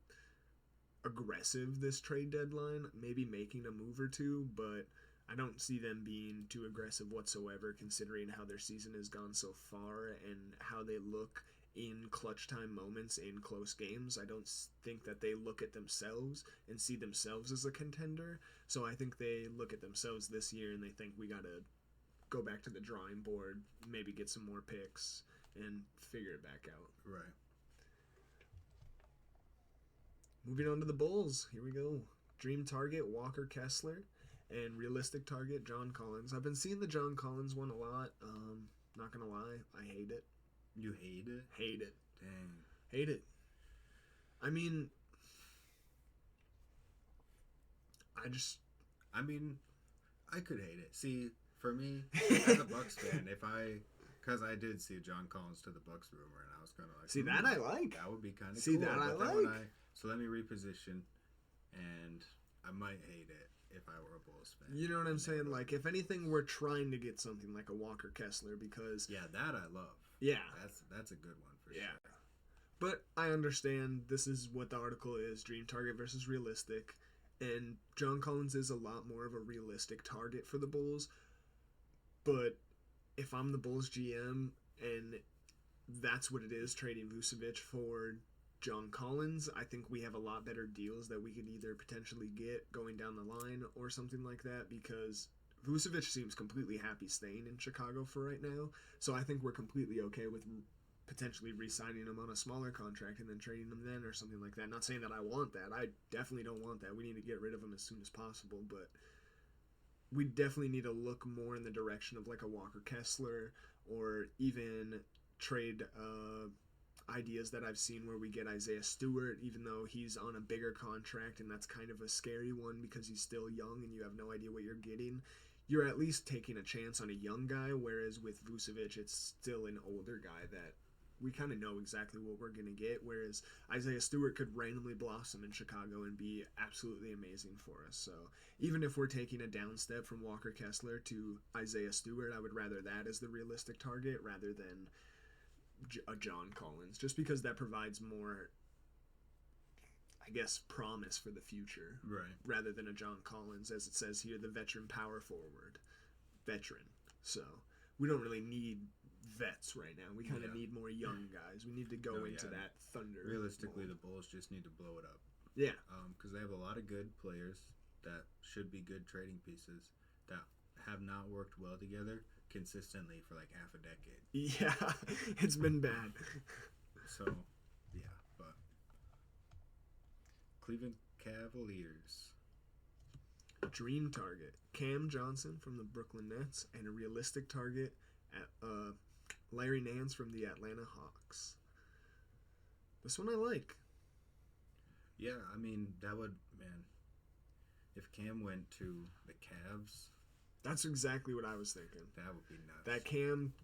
aggressive this trade deadline. Maybe making a move or two, but I don't see them being too aggressive whatsoever, considering how their season has gone so far and how they look in clutch time moments in close games. I don't think that they look at themselves and see themselves as a contender. So I think they look at themselves this year and they think we got to go back to the drawing board, maybe get some more picks, and figure it back out. Right. Moving on to the Bulls. Here we go. Dream target, Walker Kessler. And realistic target, John Collins. I've been seeing the John Collins one a lot. Not going to lie, I hate it. You hate it? Hate it. Dang. Hate it. I mean, I could hate it. See, for me, as a Bucks fan, because I did see John Collins to the Bucks rumor, and I was kind of like, see, that I like. That would be kind of cool. See, that I like. So let me reposition, and I might hate it if I were a Bulls fan. You know what I'm saying? Like, if anything, we're trying to get something like a Walker Kessler because... Yeah, that I love. Yeah. That's a good one for sure. Yeah. But I understand this is what the article is, dream target versus realistic. And John Collins is a lot more of a realistic target for the Bulls. But if I'm the Bulls GM and that's what it is, trading Vucevic for John Collins, I think we have a lot better deals that we could either potentially get going down the line or something like that, because Vucevic seems completely happy staying in Chicago for right now. So I think we're completely okay with potentially re-signing him on a smaller contract and then trading him then or something like that. Not saying that I want that. I definitely don't want that. We need to get rid of him as soon as possible, but we definitely need to look more in the direction of like a Walker Kessler, or even trade ideas that I've seen where we get Isaiah Stewart, even though he's on a bigger contract, and that's kind of a scary one because he's still young and you have no idea what you're getting. You're at least taking a chance on a young guy, whereas with Vucevic, it's still an older guy that we kind of know exactly what we're going to get, whereas Isaiah Stewart could randomly blossom in Chicago and be absolutely amazing for us. So even if we're taking a down step from Walker Kessler to Isaiah Stewart, I would rather that as the realistic target rather than a John Collins, just because that provides more, I guess, promise for the future, right? Rather than a John Collins, as it says here, the veteran power forward, veteran. So we don't really need vets right now. We kind of need more young guys. We need to go into that thunder. Realistically, the Bulls just need to blow it up. Yeah. Because they have a lot of good players that should be good trading pieces that have not worked well together consistently for like half a decade. Yeah, it's been bad. So, yeah, but Cleveland Cavaliers. Dream target, Cam Johnson from the Brooklyn Nets, and a realistic target, Larry Nance from the Atlanta Hawks. This one I like. Yeah, I mean, that would, man, if Cam went to the Cavs... That's exactly what I was thinking. That would be nuts.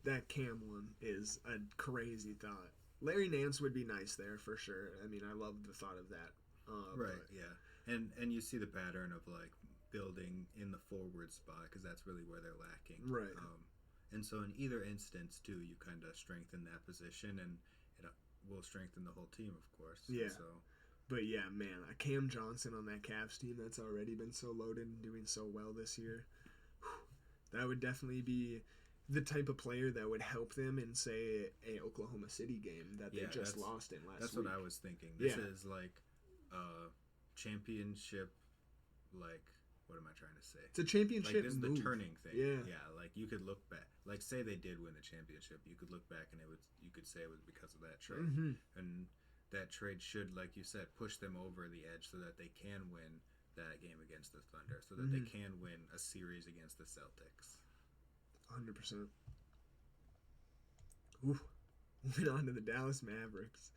That Cam one is a crazy thought. Larry Nance would be nice there for sure. I mean, I love the thought of that. Right, yeah. And you see the pattern of, like, building in the forward spot, because that's really where they're lacking. Right. And so in either instance, too, you kind of strengthen that position, and it will strengthen the whole team, of course. Yeah. So. But, yeah, man, a Cam Johnson on that Cavs team that's already been so loaded and doing so well this year, that would definitely be the type of player that would help them in, say, a Oklahoma City game that they Yeah, just lost in last That's week. what I was thinking. This Yeah. is like a championship, like, what am I trying to say? It's a championship Like, this is move. the turning thing. Yeah. Yeah, like, you could look back. Like, say they did win the championship. You could look back and you could say it was because of that trade. Mm-hmm. And that trade should, like you said, push them over the edge so that they can win that game against the Thunder, so that they can win a series against the Celtics. 100%. Ooh. Moving on to the Dallas Mavericks.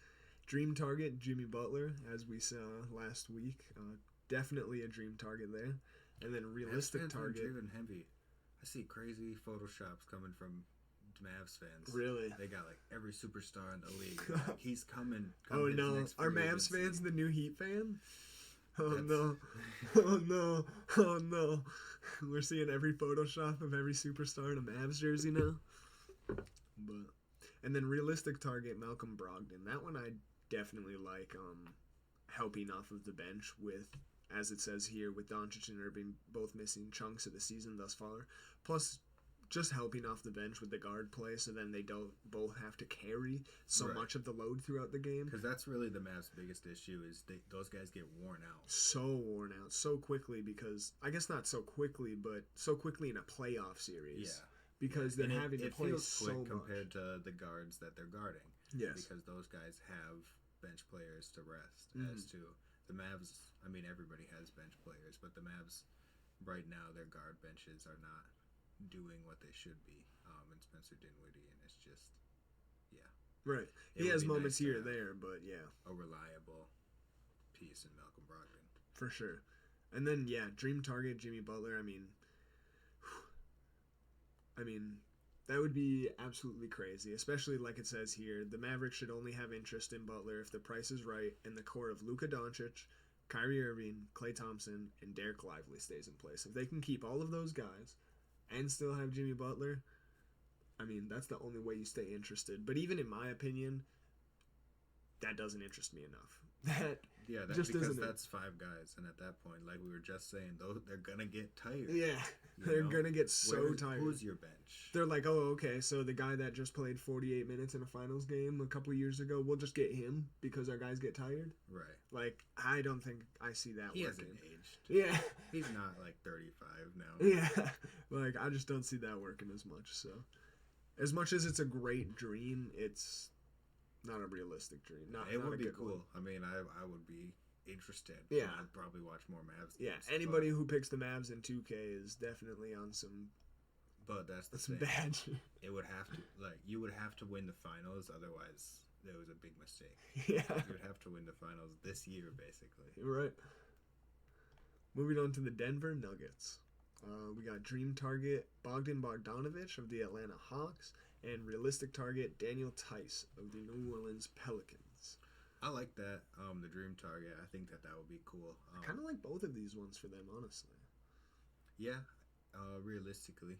Dream target, Jimmy Butler, as we saw last week. Definitely a dream target there. And then realistic target. Driven heavy. I see crazy photoshops coming from Mavs fans. Really? They got like every superstar in the league. Like, he's coming. Oh his no. next Are free Mavs agency. fans the new Heat fan? Oh That's- no. Oh no. Oh no. We're seeing every Photoshop of every superstar in a Mavs jersey now. But and then realistic target, Malcolm Brogdon. That one I definitely like helping off of the bench with, as it says here, with Doncic and Irving both missing chunks of the season thus far. Plus just helping off the bench with the guard play, so then they don't both have to carry so Right. much of the load throughout the game. Because that's really the Mavs' biggest issue is those guys get worn out. So worn out so quickly, because I guess not so quickly, but so quickly in a playoff series. Yeah. Because they're And having to it play feels so quick much. compared to the guards that they're guarding. Yes. Because those guys have bench players to rest. As to the Mavs, I mean, everybody has bench players, but the Mavs, right now, their guard benches are not doing what they should be. And Spencer Dinwiddie, and it's just, yeah. Right. It He would has be moments nice to here or have there, but yeah, a reliable piece in Malcolm Brogdon. for sure. And then, yeah, dream target, Jimmy Butler. I mean, that would be absolutely crazy, especially like it says here. The Mavericks should only have interest in Butler if the price is right and the core of Luka Doncic, Kyrie Irving, Klay Thompson, and Derek Lively stays in place. If they can keep all of those guys and still have Jimmy Butler, I mean, that's the only way you stay interested. But even in my opinion, that doesn't interest me enough. That Yeah, just because isn't it. that's 5 guys, and at that point, like we were just saying, they're gonna get tired. Yeah, You they're know? gonna get so tired. Who's your bench? They're like, oh, okay, so the guy that just played 48 minutes in a finals game a couple years ago, we'll just get him because our guys get tired? Right. Like, I don't think I see that He working. hasn't aged. Yeah. He's not like 35 now. Yeah. Like, I just don't see that working as much, so. As much as it's a great dream, it's not a realistic dream. Not, It not a would be good cool. one. I mean, I would be interested. Yeah. I'd probably watch more Mavs Yeah, games, anybody who picks the Mavs in 2K is definitely on some But that's the some thing. bad. It would have to, like, you would have to win the finals, otherwise there was a big mistake. Yeah. You would have to win the finals this year, basically. You're right. Moving on to the Denver Nuggets. We got dream target Bogdan Bogdanovic of the Atlanta Hawks and realistic target Daniel Tice of the New Orleans Pelicans. I like that, the dream target. I think that would be cool. I kind of like both of these ones for them, honestly. Yeah, realistically.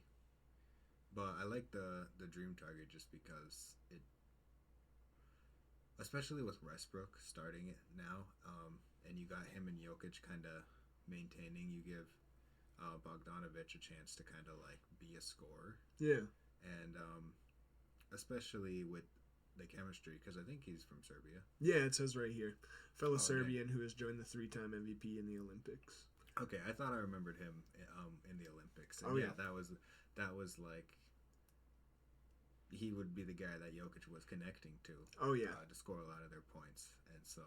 But I like the dream target just because it, especially with Westbrook starting it now, and you got him and Jokic kind of maintaining, you give Bogdanovic a chance to kind of like be a scorer. Yeah. And especially with the chemistry, because I think he's from Serbia. Yeah, it says right here. Fellow okay. Serbian who has joined the 3-time MVP in the Olympics. Okay, I thought I remembered him in the Olympics. And Oh, yeah. that was like he would be the guy that Jokic was connecting to. Oh, yeah. To score a lot of their points, and so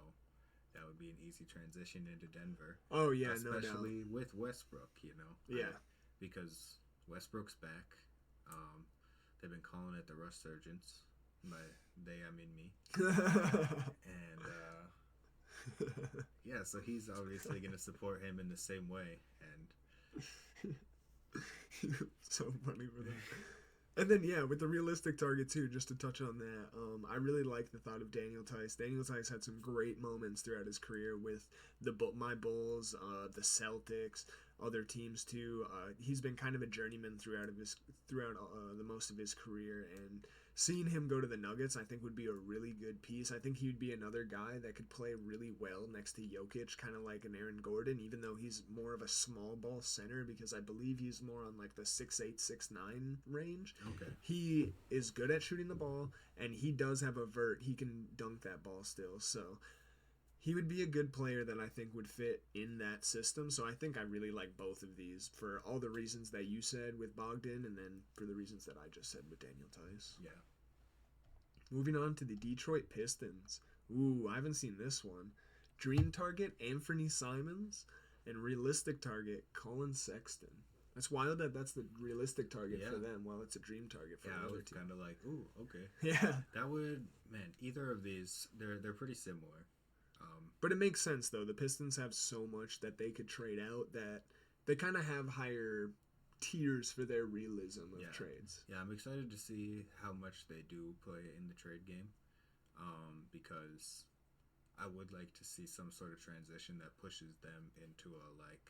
that would be an easy transition into Denver. Oh, yeah, no doubt. especially with Westbrook, you know. Yeah. Because Westbrook's back. They've been calling it the Resurgence. By they, I mean me. And yeah, so he's obviously going to support him in the same way, and so funny for that. And then, yeah, with the realistic target, too, just to touch on that, I really like the thought of Daniel Tice. Daniel Tice had some great moments throughout his career with my Bulls, the Celtics, other teams, too. He's been kind of a journeyman throughout the most of his career, and seeing him go to the Nuggets, I think would be a really good piece. I think he would be another guy that could play really well next to Jokic, kind of like an Aaron Gordon, even though he's more of a small ball center, because I believe he's more on like the 6'8", 6'9" range. Okay. He is good at shooting the ball, and he does have a vert. He can dunk that ball still, so he would be a good player that I think would fit in that system. So I think I really like both of these for all the reasons that you said with Bogdan, and then for the reasons that I just said with Daniel Tice. Yeah. Moving on to the Detroit Pistons. Ooh, I haven't seen this one. Dream target, Anthony Simons, and realistic target, Colin Sexton. That's wild that that's the realistic target for them, while it's a dream target for another team. Yeah, I was kind of like, ooh, okay. Yeah. That would, man, either of these, they're pretty similar. But it makes sense, though. The Pistons have so much that they could trade out that they kind of have higher tiers for their realism of trades. Yeah, I'm excited to see how much they do play in the trade game, because I would like to see some sort of transition that pushes them into a, like,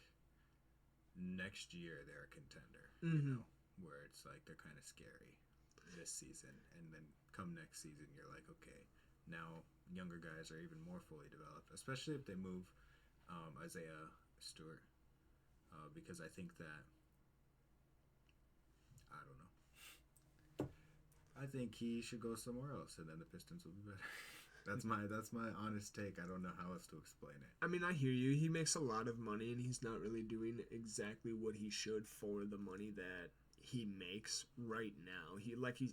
next year they're a contender, you know, where it's like they're kind of scary this season, and then come next season you're like, okay, now younger guys are even more fully developed, especially if they move Isaiah Stewart, because I think that, I don't know, I think he should go somewhere else, and then the Pistons will be better. That's my honest take. I don't know how else to explain it. I mean, I hear you. He makes a lot of money, and he's not really doing exactly what he should for the money that he makes right now.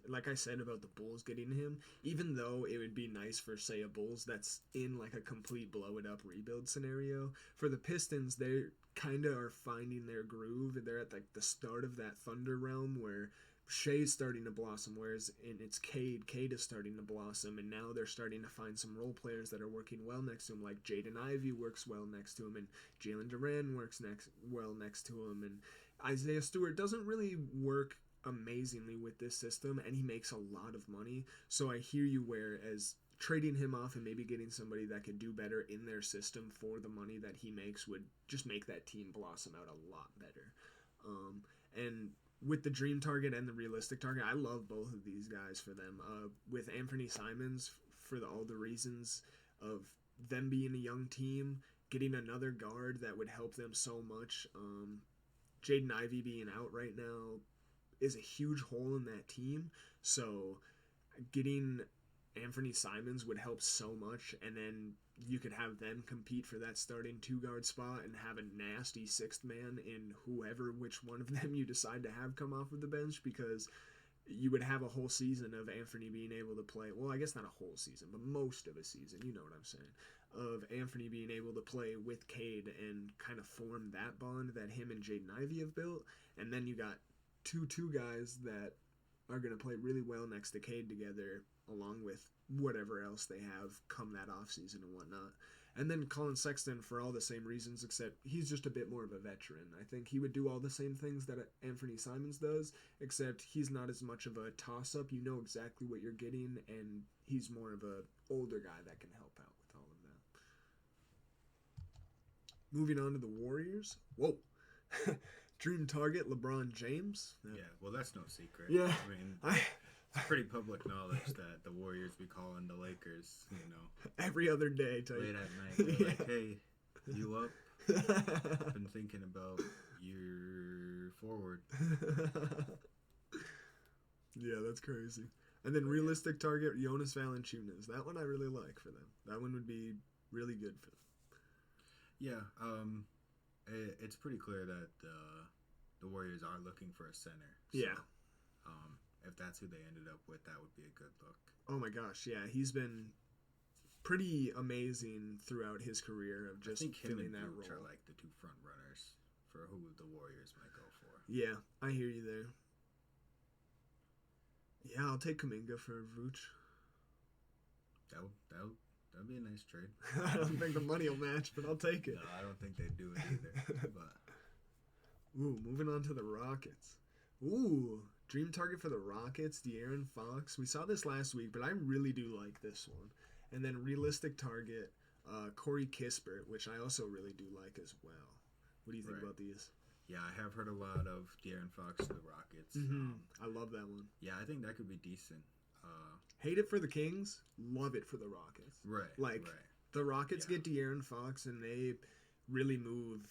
Like I said about the Bulls getting him, even though it would be nice for, say, a Bulls that's in like a complete blow it up rebuild scenario, for the Pistons, they kind of are finding their groove. They're at like the start of that Thunder realm where Shea's starting to blossom, whereas it's Cade is starting to blossom, and now they're starting to find some role players that are working well next to him, like Jaden Ivey works well next to him, and Jalen Duren works well next to him, and Isaiah Stewart doesn't really work amazingly with this system, and he makes a lot of money. So I hear you, whereas trading him off and maybe getting somebody that could do better in their system for the money that he makes would just make that team blossom out a lot better. And with the dream target and the realistic target, I love both of these guys for them. With Anthony Simons, for all the reasons of them being a young team, getting another guard that would help them so much. Jaden Ivey being out right now is a huge hole in that team. So getting Anthony Simons would help so much, and then you could have them compete for that starting 2-guard spot and have a nasty sixth man in which one of them you decide to have come off of the bench, because you would have a whole season of Anthony being able to play, well, I guess not a whole season, but most of a season, you know what I'm saying, of Anthony being able to play with Cade and kind of form that bond that him and Jaden Ivey have built, and then you got two guys that are going to play really well next to Cade together, along with whatever else they have come that offseason and whatnot. And then Colin Sexton, for all the same reasons, except he's just a bit more of a veteran. I think he would do all the same things that Anthony Simons does, except he's not as much of a toss-up. You know exactly what you're getting, and he's more of a older guy that can help out with all of that. Moving on to the Warriors. Whoa. Dream target, LeBron James. Yeah, well, that's no secret. Yeah. I mean, it's pretty public knowledge that the Warriors be calling the Lakers, you know, every other day. Late at night. They're like, hey, you up? I've been thinking about your forward. Yeah, that's crazy. And then realistic target, Jonas Valanciunas. That one I really like for them. That one would be really good for them. Yeah, it's pretty clear that the Warriors are looking for a center. So, yeah. If that's who they ended up with, that would be a good look. Oh my gosh, yeah, he's been pretty amazing throughout his career of just filling that role. Are like the two front runners for who the Warriors might go for. Yeah, I hear you there. Yeah, I'll take Kuminga for Vooch. That would be a nice trade. I don't think the money will match, but I'll take it. No, I don't think they'd do it either. But ooh, moving on to the Rockets. Ooh, dream target for the Rockets, De'Aaron Fox. We saw this last week, but I really do like this one. And then realistic target, Corey Kispert, which I also really do like as well. What do you think about these? Yeah, I have heard a lot of De'Aaron Fox to the Rockets. I love that one. Yeah, I think that could be decent. Hate it for the Kings, love it for the Rockets. Right. Like, right. the Rockets get De'Aaron Fox, and they really move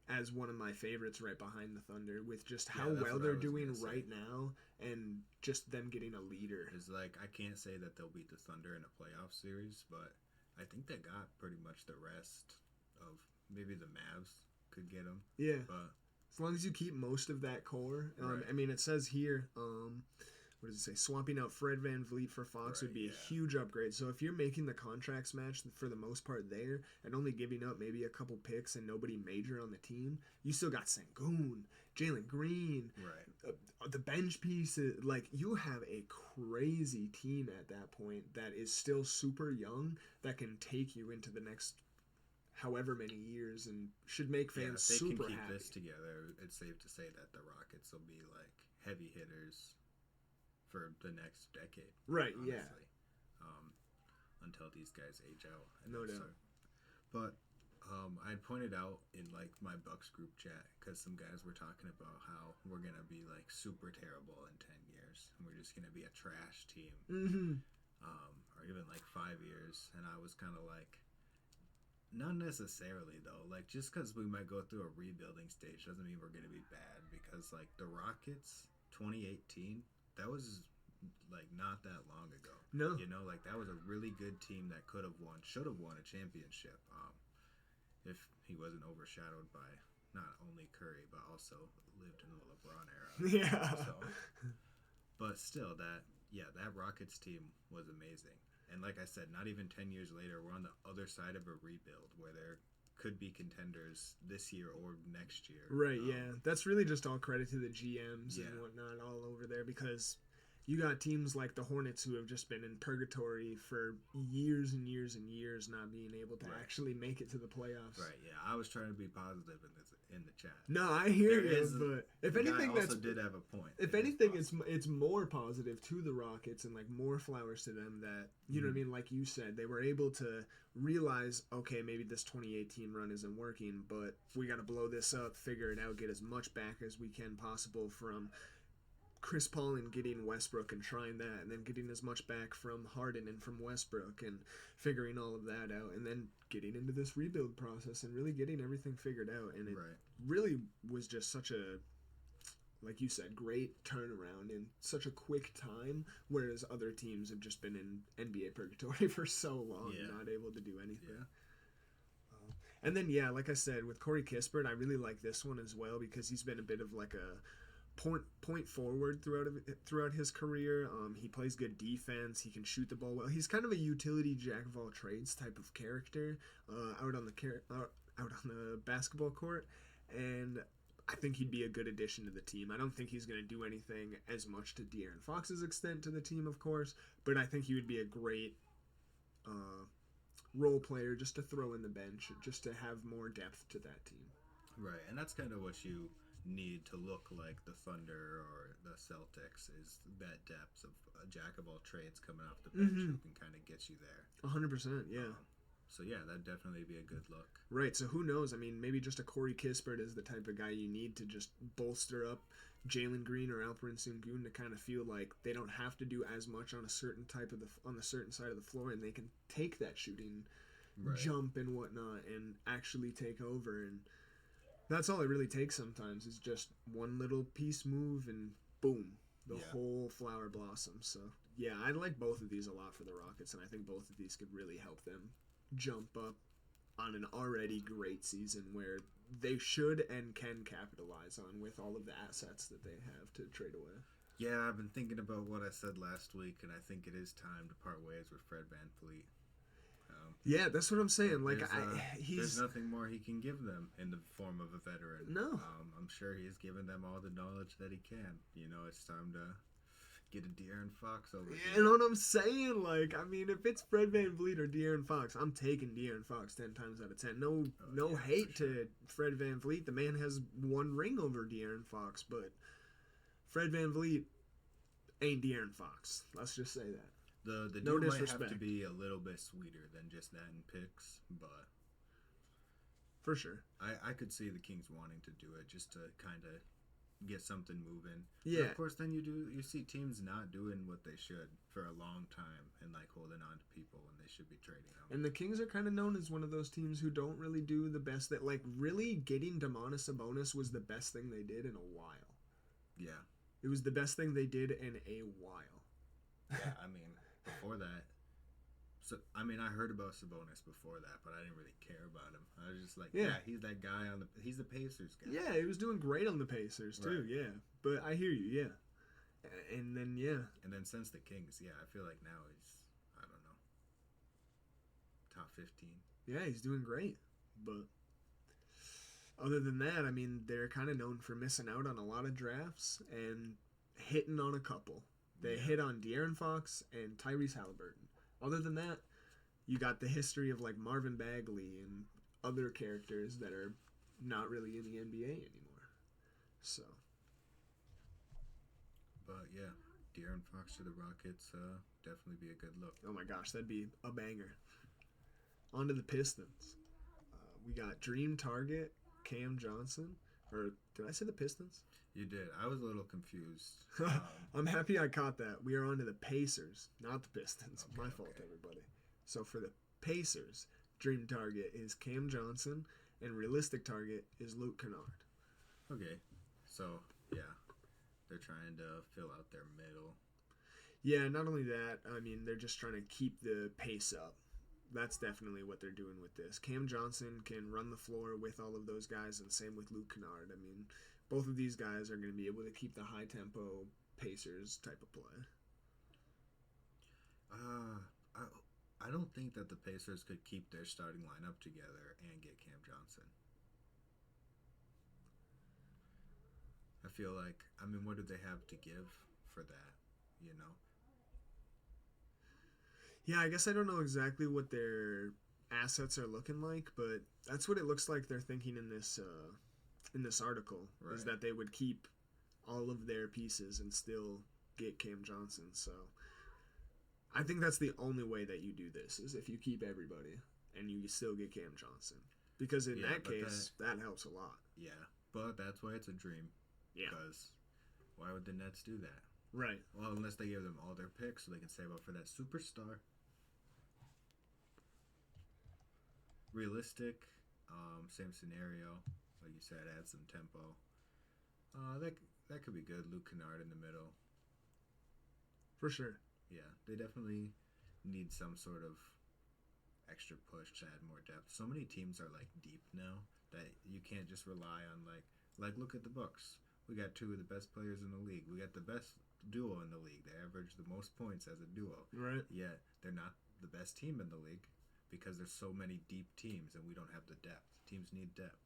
as one of my favorites right behind the Thunder with just how well they're doing right now and just them getting a leader. It's like, I can't say that they'll beat the Thunder in a playoff series, but I think they got pretty much the rest of maybe the Mavs could get them. Yeah. But as long as you keep most of that core. Right. I mean, it says here, what does it say? Swapping out Fred VanVleet for Fox would be a huge upgrade. So if you're making the contracts match for the most part there and only giving up maybe a couple picks and nobody major on the team, you still got Sengun, Jalen Green, the bench pieces. Like, you have a crazy team at that point that is still super young that can take you into the next however many years and should make fans super happy. If they can keep this together, it's safe to say that the Rockets will be like heavy hitters for the next decade. Right, honestly. yeah. Until these guys age out. No doubt. But I pointed out in like my Bucks group chat, because some guys were talking about how we're going to be like super terrible in 10 years. And we're just going to be a trash team. Mm-hmm. Or even like 5 years. And I was kind of like, not necessarily though. Like, just because we might go through a rebuilding stage doesn't mean we're going to be bad. Because like the Rockets 2018, that was like not that long ago. No. You know, like that was a really good team that should have won a championship. If he wasn't overshadowed by not only Curry but also lived in the LeBron era. Yeah. So, but still, that Rockets team was amazing. And like I said, not even 10 years later, we're on the other side of a rebuild where there could be contenders this year or next year. Right, yeah. That's really just all credit to the GMs and whatnot all over there, because you got teams like the Hornets who have just been in purgatory for years and years and years, not being able to actually make it to the playoffs. Right, yeah. I was trying to be positive in the chat. No, I hear you, but if anything, also did have a point. If anything, it's more positive to the Rockets and like more flowers to them that, you know what I mean, like you said, they were able to realize, okay, maybe this 2018 run isn't working, but we got to blow this up, figure it out, get as much back as we can possible from Chris Paul and getting Westbrook and trying that, and then getting as much back from Harden and from Westbrook and figuring all of that out, and then getting into this rebuild process and really getting everything figured out. And it really was just such a, like you said, great turnaround in such a quick time, whereas other teams have just been in NBA purgatory for so long, not able to do anything. Yeah. And then, like I said, with Corey Kispert, I really like this one as well, because he's been a bit of like a point forward throughout his career. He plays good defense. He can shoot the ball well. He's kind of a utility jack of all trades type of character out on the basketball court, and I think he'd be a good addition to the team. I don't think he's going to do anything as much to De'Aaron Fox's extent to the team, of course, but I think he would be a great role player just to throw in the bench, just to have more depth to that team. Right, and that's kind of what you need to look like the Thunder or the Celtics, is that depth of a jack of all trades coming off the bench who can kind of get you there. 100%, yeah. So yeah, that'd definitely be a good look. Right, so who knows? I mean, maybe just a Corey Kispert is the type of guy you need to just bolster up Jalen Green or Alperen Sengun to kind of feel like they don't have to do as much on a certain on the certain side of the floor, and they can take that shooting jump and whatnot and actually take over. And that's all it really takes sometimes, is just one little piece move and boom, the whole flower blossoms. So yeah, I like both of these a lot for the Rockets, and I think both of these could really help them jump up on an already great season where they should and can capitalize on with all of the assets that they have to trade away. Yeah, I've been thinking about what I said last week, and I think it is time to part ways with Fred VanVleet. Yeah, that's what I'm saying. Like, there's nothing more he can give them in the form of a veteran. No. I'm sure he's given them all the knowledge that he can. You know, it's time to get a De'Aaron Fox over here. You know what I'm saying? Like, I mean, if it's Fred VanVleet or De'Aaron Fox, I'm taking De'Aaron Fox 10 times out of 10. No hate to Fred VanVleet. The man has one ring over De'Aaron Fox, but Fred VanVleet ain't De'Aaron Fox. Let's just say that. The no deal disrespect. might have to be a little bit sweeter than just that in picks, but for sure, I could see the Kings wanting to do it just to kind of, get something moving. Yeah. But of course, then you see teams not doing what they should for a long time and like holding on to people when they should be trading them. And the Kings are kind of known as one of those teams who don't really do the best. That like really getting Domantas Sabonis was the best thing they did in a while. Yeah. It was the best thing they did in a while. Yeah, I mean, before that, so I mean, I heard about Sabonis before that, but I didn't really care about him. I was just like, yeah, he's that guy he's the Pacers guy. Yeah, he was doing great on the Pacers too. Right. Yeah, but I hear you. Yeah, and then since the Kings, yeah, I feel like now he's, I don't know, top 15. Yeah, he's doing great, but other than that, I mean, they're kind of known for missing out on a lot of drafts and hitting on a couple. They hit on De'Aaron Fox and Tyrese Halliburton. Other than that, you got the history of like Marvin Bagley and other characters that are not really in the NBA anymore. So. But yeah, De'Aaron Fox to the Rockets, definitely be a good look. Oh my gosh, that'd be a banger. On to the Pistons. We got Dream Target, Cam Johnson. Or did I say the Pistons? You did. I was a little confused. I'm happy I caught that. We are on to the Pacers, not the Pistons. Okay, my fault, everybody. So for the Pacers, Dream Target is Cam Johnson, and Realistic Target is Luke Kennard. Okay. So, yeah. They're trying to fill out their middle. Yeah, not only that, I mean, they're just trying to keep the pace up. That's definitely what they're doing with this. Cam Johnson can run the floor with all of those guys, and same with Luke Kennard. I mean, both of these guys are going to be able to keep the high-tempo Pacers type of play. I don't think that the Pacers could keep their starting lineup together and get Cam Johnson. I feel like, I mean, what do they have to give for that, you know? Yeah, I guess I don't know exactly what their assets are looking like, but that's what it looks like they're thinking in this article, right. Is that they would keep all of their pieces and still get Cam Johnson. So I think that's the only way that you do this, is if you keep everybody and you still get Cam Johnson. Because in that case, that helps a lot. Yeah, but that's why it's a dream. Yeah. Because why would the Nets do that? Right. Well, unless they give them all their picks so they can save up for that superstar. Realistic, same scenario. Like you said, add some tempo. That could be good. Luke Kennard in the middle. For sure. Yeah, they definitely need some sort of extra push to add more depth. So many teams are like deep now that you can't just rely on like look at the Bucks. We got two of the best players in the league. We got the best duo in the league. They average the most points as a duo. Right. Yet they're not the best team in the league because there's so many deep teams and we don't have the depth. Teams need depth.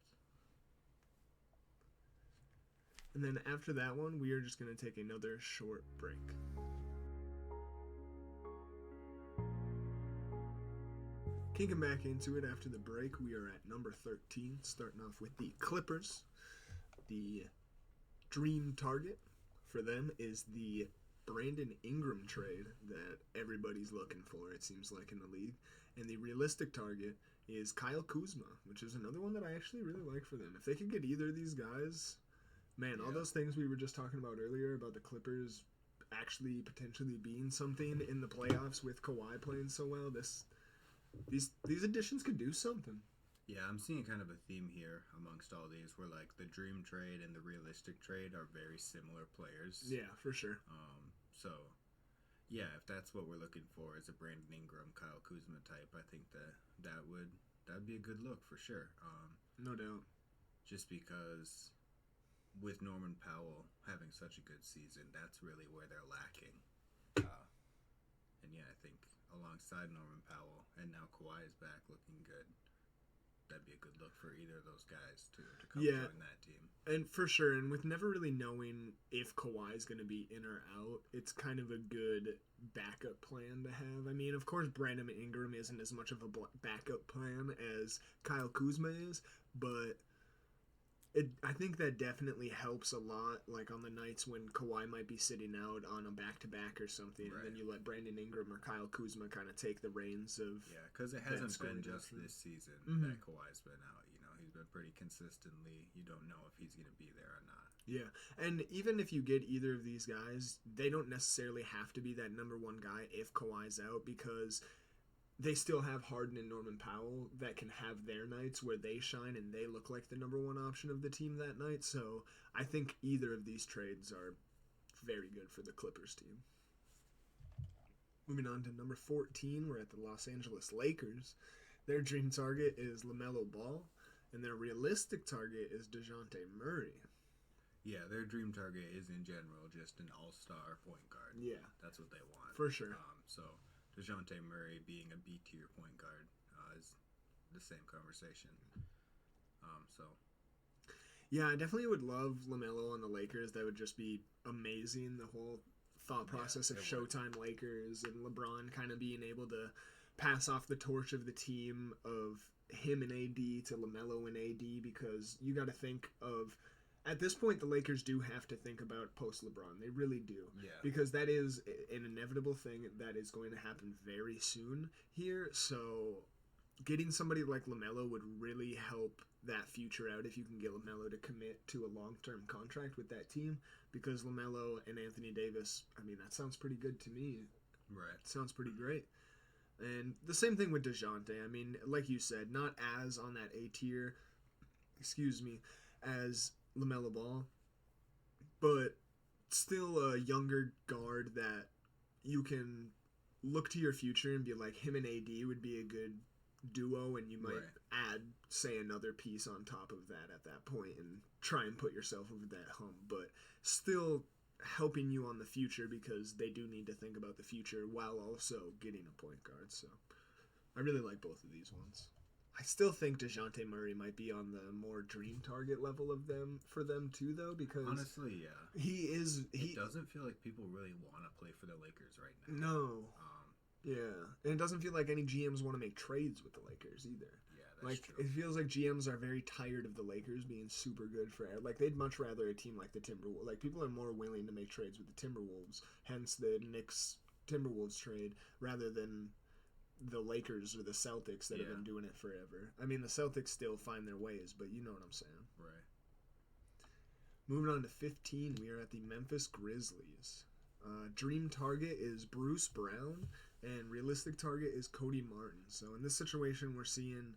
And then after that one, we are just going to take another short break. Kicking back into it after the break, we are at number 13, starting off with the Clippers. The dream target for them is the Brandon Ingram trade that everybody's looking for, it seems like, in the league. And the realistic target is Kyle Kuzma, which is another one that I actually really like for them. If they could get either of these guys, man, all those things we were just talking about earlier about the Clippers actually potentially being something in the playoffs with Kawhi playing so well, these additions could do something. Yeah, I'm seeing kind of a theme here amongst all these where, like, the dream trade and the realistic trade are very similar players. Yeah, for sure. So, yeah, if that's what we're looking for is a Brandon Ingram, Kyle Kuzma type, I think that'd be a good look for sure. No doubt. Just because with Norman Powell having such a good season, that's really where they're lacking. And yeah, I think alongside Norman Powell, and now Kawhi is back looking good, that'd be a good look for either of those guys to come join that team. And for sure, and with never really knowing if Kawhi is going to be in or out, it's kind of a good backup plan to have. I mean, of course, Brandon Ingram isn't as much of a backup plan as Kyle Kuzma is, but I think that definitely helps a lot, like on the nights when Kawhi might be sitting out on a back-to-back or something, right. And then you let Brandon Ingram or Kyle Kuzma kind of take the reins of... Yeah, because it hasn't been just this season that Kawhi's been out. You know, he's been pretty consistently. You don't know if he's going to be there or not. Yeah, and even if you get either of these guys, they don't necessarily have to be that number one guy if Kawhi's out, because they still have Harden and Norman Powell that can have their nights where they shine and they look like the number one option of the team that night. So I think either of these trades are very good for the Clippers team. Moving on to number 14, we're at the Los Angeles Lakers. Their dream target is LaMelo Ball, and their realistic target is DeJounte Murray. Yeah, their dream target is in general just an all-star point guard. Yeah. That's what they want. For sure. So DeJounte Murray being a B-tier point guard is the same conversation. Yeah, I definitely would love LaMelo on the Lakers. That would just be amazing, the whole thought process of Showtime Lakers and LeBron kind of being able to pass off the torch of the team of him and AD to LaMelo and AD, because you got to think of, at this point, the Lakers do have to think about post-LeBron. They really do. Yeah. Because that is an inevitable thing that is going to happen very soon here. So getting somebody like LaMelo would really help that future out if you can get LaMelo to commit to a long-term contract with that team. Because LaMelo and Anthony Davis, I mean, that sounds pretty good to me. Right. Sounds pretty great. And the same thing with DeJounte. I mean, like you said, not as on that A tier, as LaMelo Ball, but still a younger guard that you can look to your future and be like, him and AD would be a good duo, and you might add, say, another piece on top of that at that point and try and put yourself over that hump, but still helping you on the future, because they do need to think about the future while also getting a point guard. So I really like both of these ones. I still think DeJounte Murray might be on the more dream target level of them for them too, though, because honestly, yeah, he It doesn't feel like people really want to play for the Lakers right now. No. Yeah, and it doesn't feel like any GMs want to make trades with the Lakers either. Yeah, that's true. It feels like GMs are very tired of the Lakers being super good for, like, they'd much rather a team like the Timberwolves. Like, people are more willing to make trades with the Timberwolves, hence the Knicks Timberwolves trade, rather than the Lakers or the Celtics that have been doing it forever. I mean, the Celtics still find their ways, but you know what I'm saying. Right. Moving on to 15, we are at the Memphis Grizzlies. Dream target is Bruce Brown, and realistic target is Cody Martin. So in this situation, we're seeing,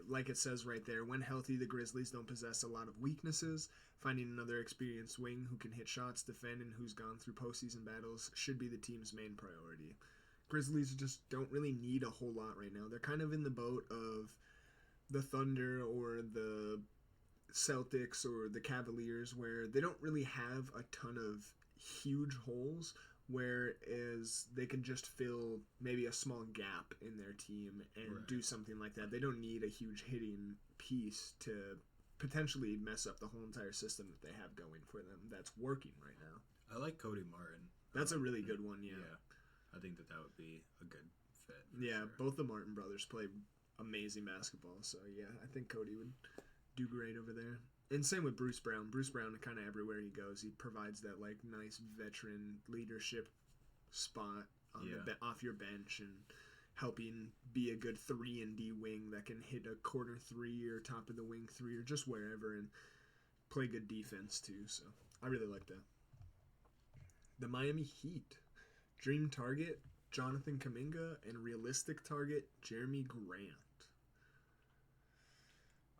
like it says right there, when healthy, the Grizzlies don't possess a lot of weaknesses. Finding another experienced wing who can hit shots, defend, and who's gone through postseason battles should be the team's main priority. Grizzlies just don't really need a whole lot right now. They're kind of in the boat of the Thunder or the Celtics or the Cavaliers, where they don't really have a ton of huge holes, whereas they can just fill maybe a small gap in their team and do something like that. They don't need a huge hitting piece to potentially mess up the whole entire system that they have going for them that's working right now. I like Cody Martin. That's a really good one, yeah. I think that would be a good fit. Yeah, sure. Both the Martin brothers play amazing basketball, so yeah, I think Cody would do great over there. And same with Bruce Brown. Bruce Brown, kind of everywhere he goes, he provides that like nice veteran leadership spot on off your bench and helping be a good 3-and-D wing that can hit a corner three or top of the wing three or just wherever and play good defense too. So I really like that. The Miami Heat. Dream target, Jonathan Kuminga, and realistic target, Jeremy Grant.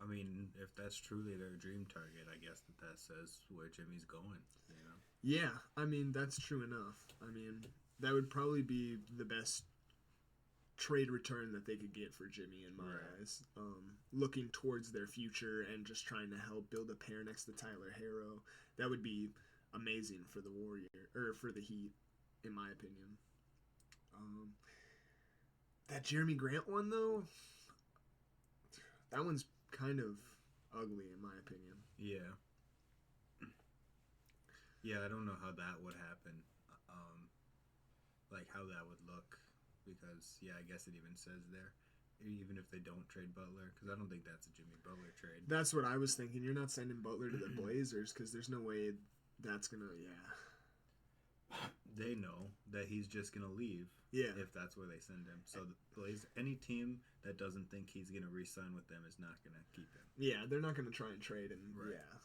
I mean, if that's truly their dream target, I guess that says where Jimmy's going, you know? Yeah, I mean, that's true enough. I mean, that would probably be the best trade return that they could get for Jimmy in my eyes. Looking towards their future and just trying to help build a pair next to Tyler Herro, that would be amazing for the for the Heat, in my opinion. That Jeremy Grant one, though, that one's kind of ugly, in my opinion. Yeah. Yeah, I don't know how that would happen. Like, how that would look. Because, yeah, I guess it even says there. Even if they don't trade Butler. Because I don't think that's a Jimmy Butler trade. That's what I was thinking. You're not sending Butler to the Blazers because there's no way that's going to, they know that he's just going to leave if that's where they send him. So the Blazers, any team that doesn't think he's going to re-sign with them is not going to keep him. Yeah, they're not going to try and trade him. Right. Yeah.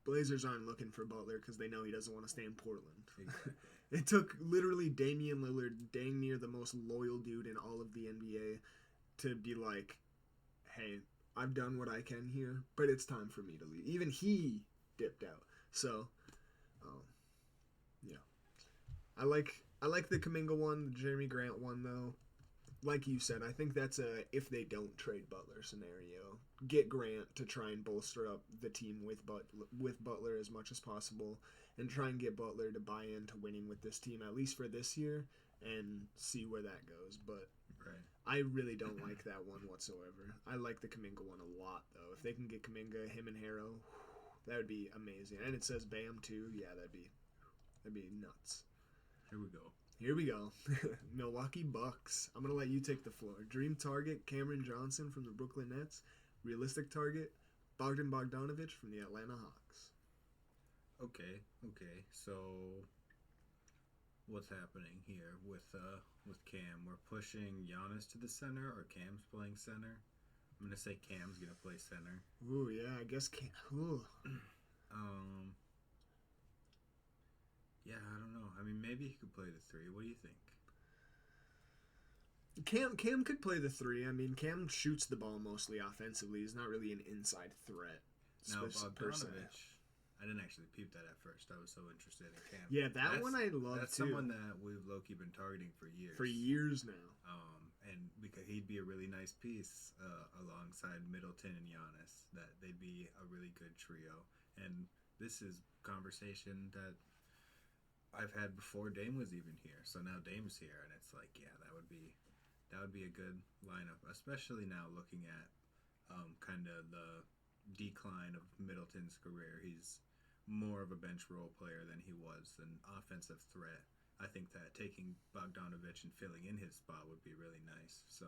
Blazers aren't looking for Butler because they know he doesn't want to stay in Portland. Exactly. It took literally Damian Lillard, dang near the most loyal dude in all of the NBA, to be like, hey, I've done what I can here, but it's time for me to leave. Even he dipped out. So, yeah. I like the Kuminga one, the Jeremy Grant one, though. Like you said, I think that's a if they don't trade Butler scenario. Get Grant to try and bolster up the team with Butler as much as possible, and try and get Butler to buy into winning with this team, at least for this year, and see where that goes. But I really don't like that one whatsoever. I like the Kuminga one a lot, though. If they can get Kuminga, him and Harrow, that would be amazing. And it says Bam, too. Yeah, that'd be nuts. Here we go. Milwaukee Bucks. I'm going to let you take the floor. Dream target, Cameron Johnson from the Brooklyn Nets. Realistic target, Bogdan Bogdanović from the Atlanta Hawks. Okay. So what's happening here with Cam? We're pushing Giannis to the center, or Cam's playing center? I'm going to say Cam's going to play center. Ooh, yeah, I guess Cam. Ooh. Yeah, I don't know. I mean, maybe he could play the 3. What do you think? Cam could play the 3. I mean, Cam shoots the ball mostly offensively. He's not really an inside threat. Now, Bogdanović, I didn't actually peep that at first. I was so interested in Cam. Yeah, that's one I love, that's too. That's someone that we've low-key been targeting for years. For years now. And because he'd be a really nice piece alongside Middleton and Giannis. That they'd be a really good trio. And this is conversation that I've had before Dame was even here. So now Dame's here, and it's like, yeah, that would be a good lineup, especially now looking at kind of the decline of Middleton's career. He's more of a bench role player than he was an offensive threat. I think that taking Bogdanović and filling in his spot would be really nice. So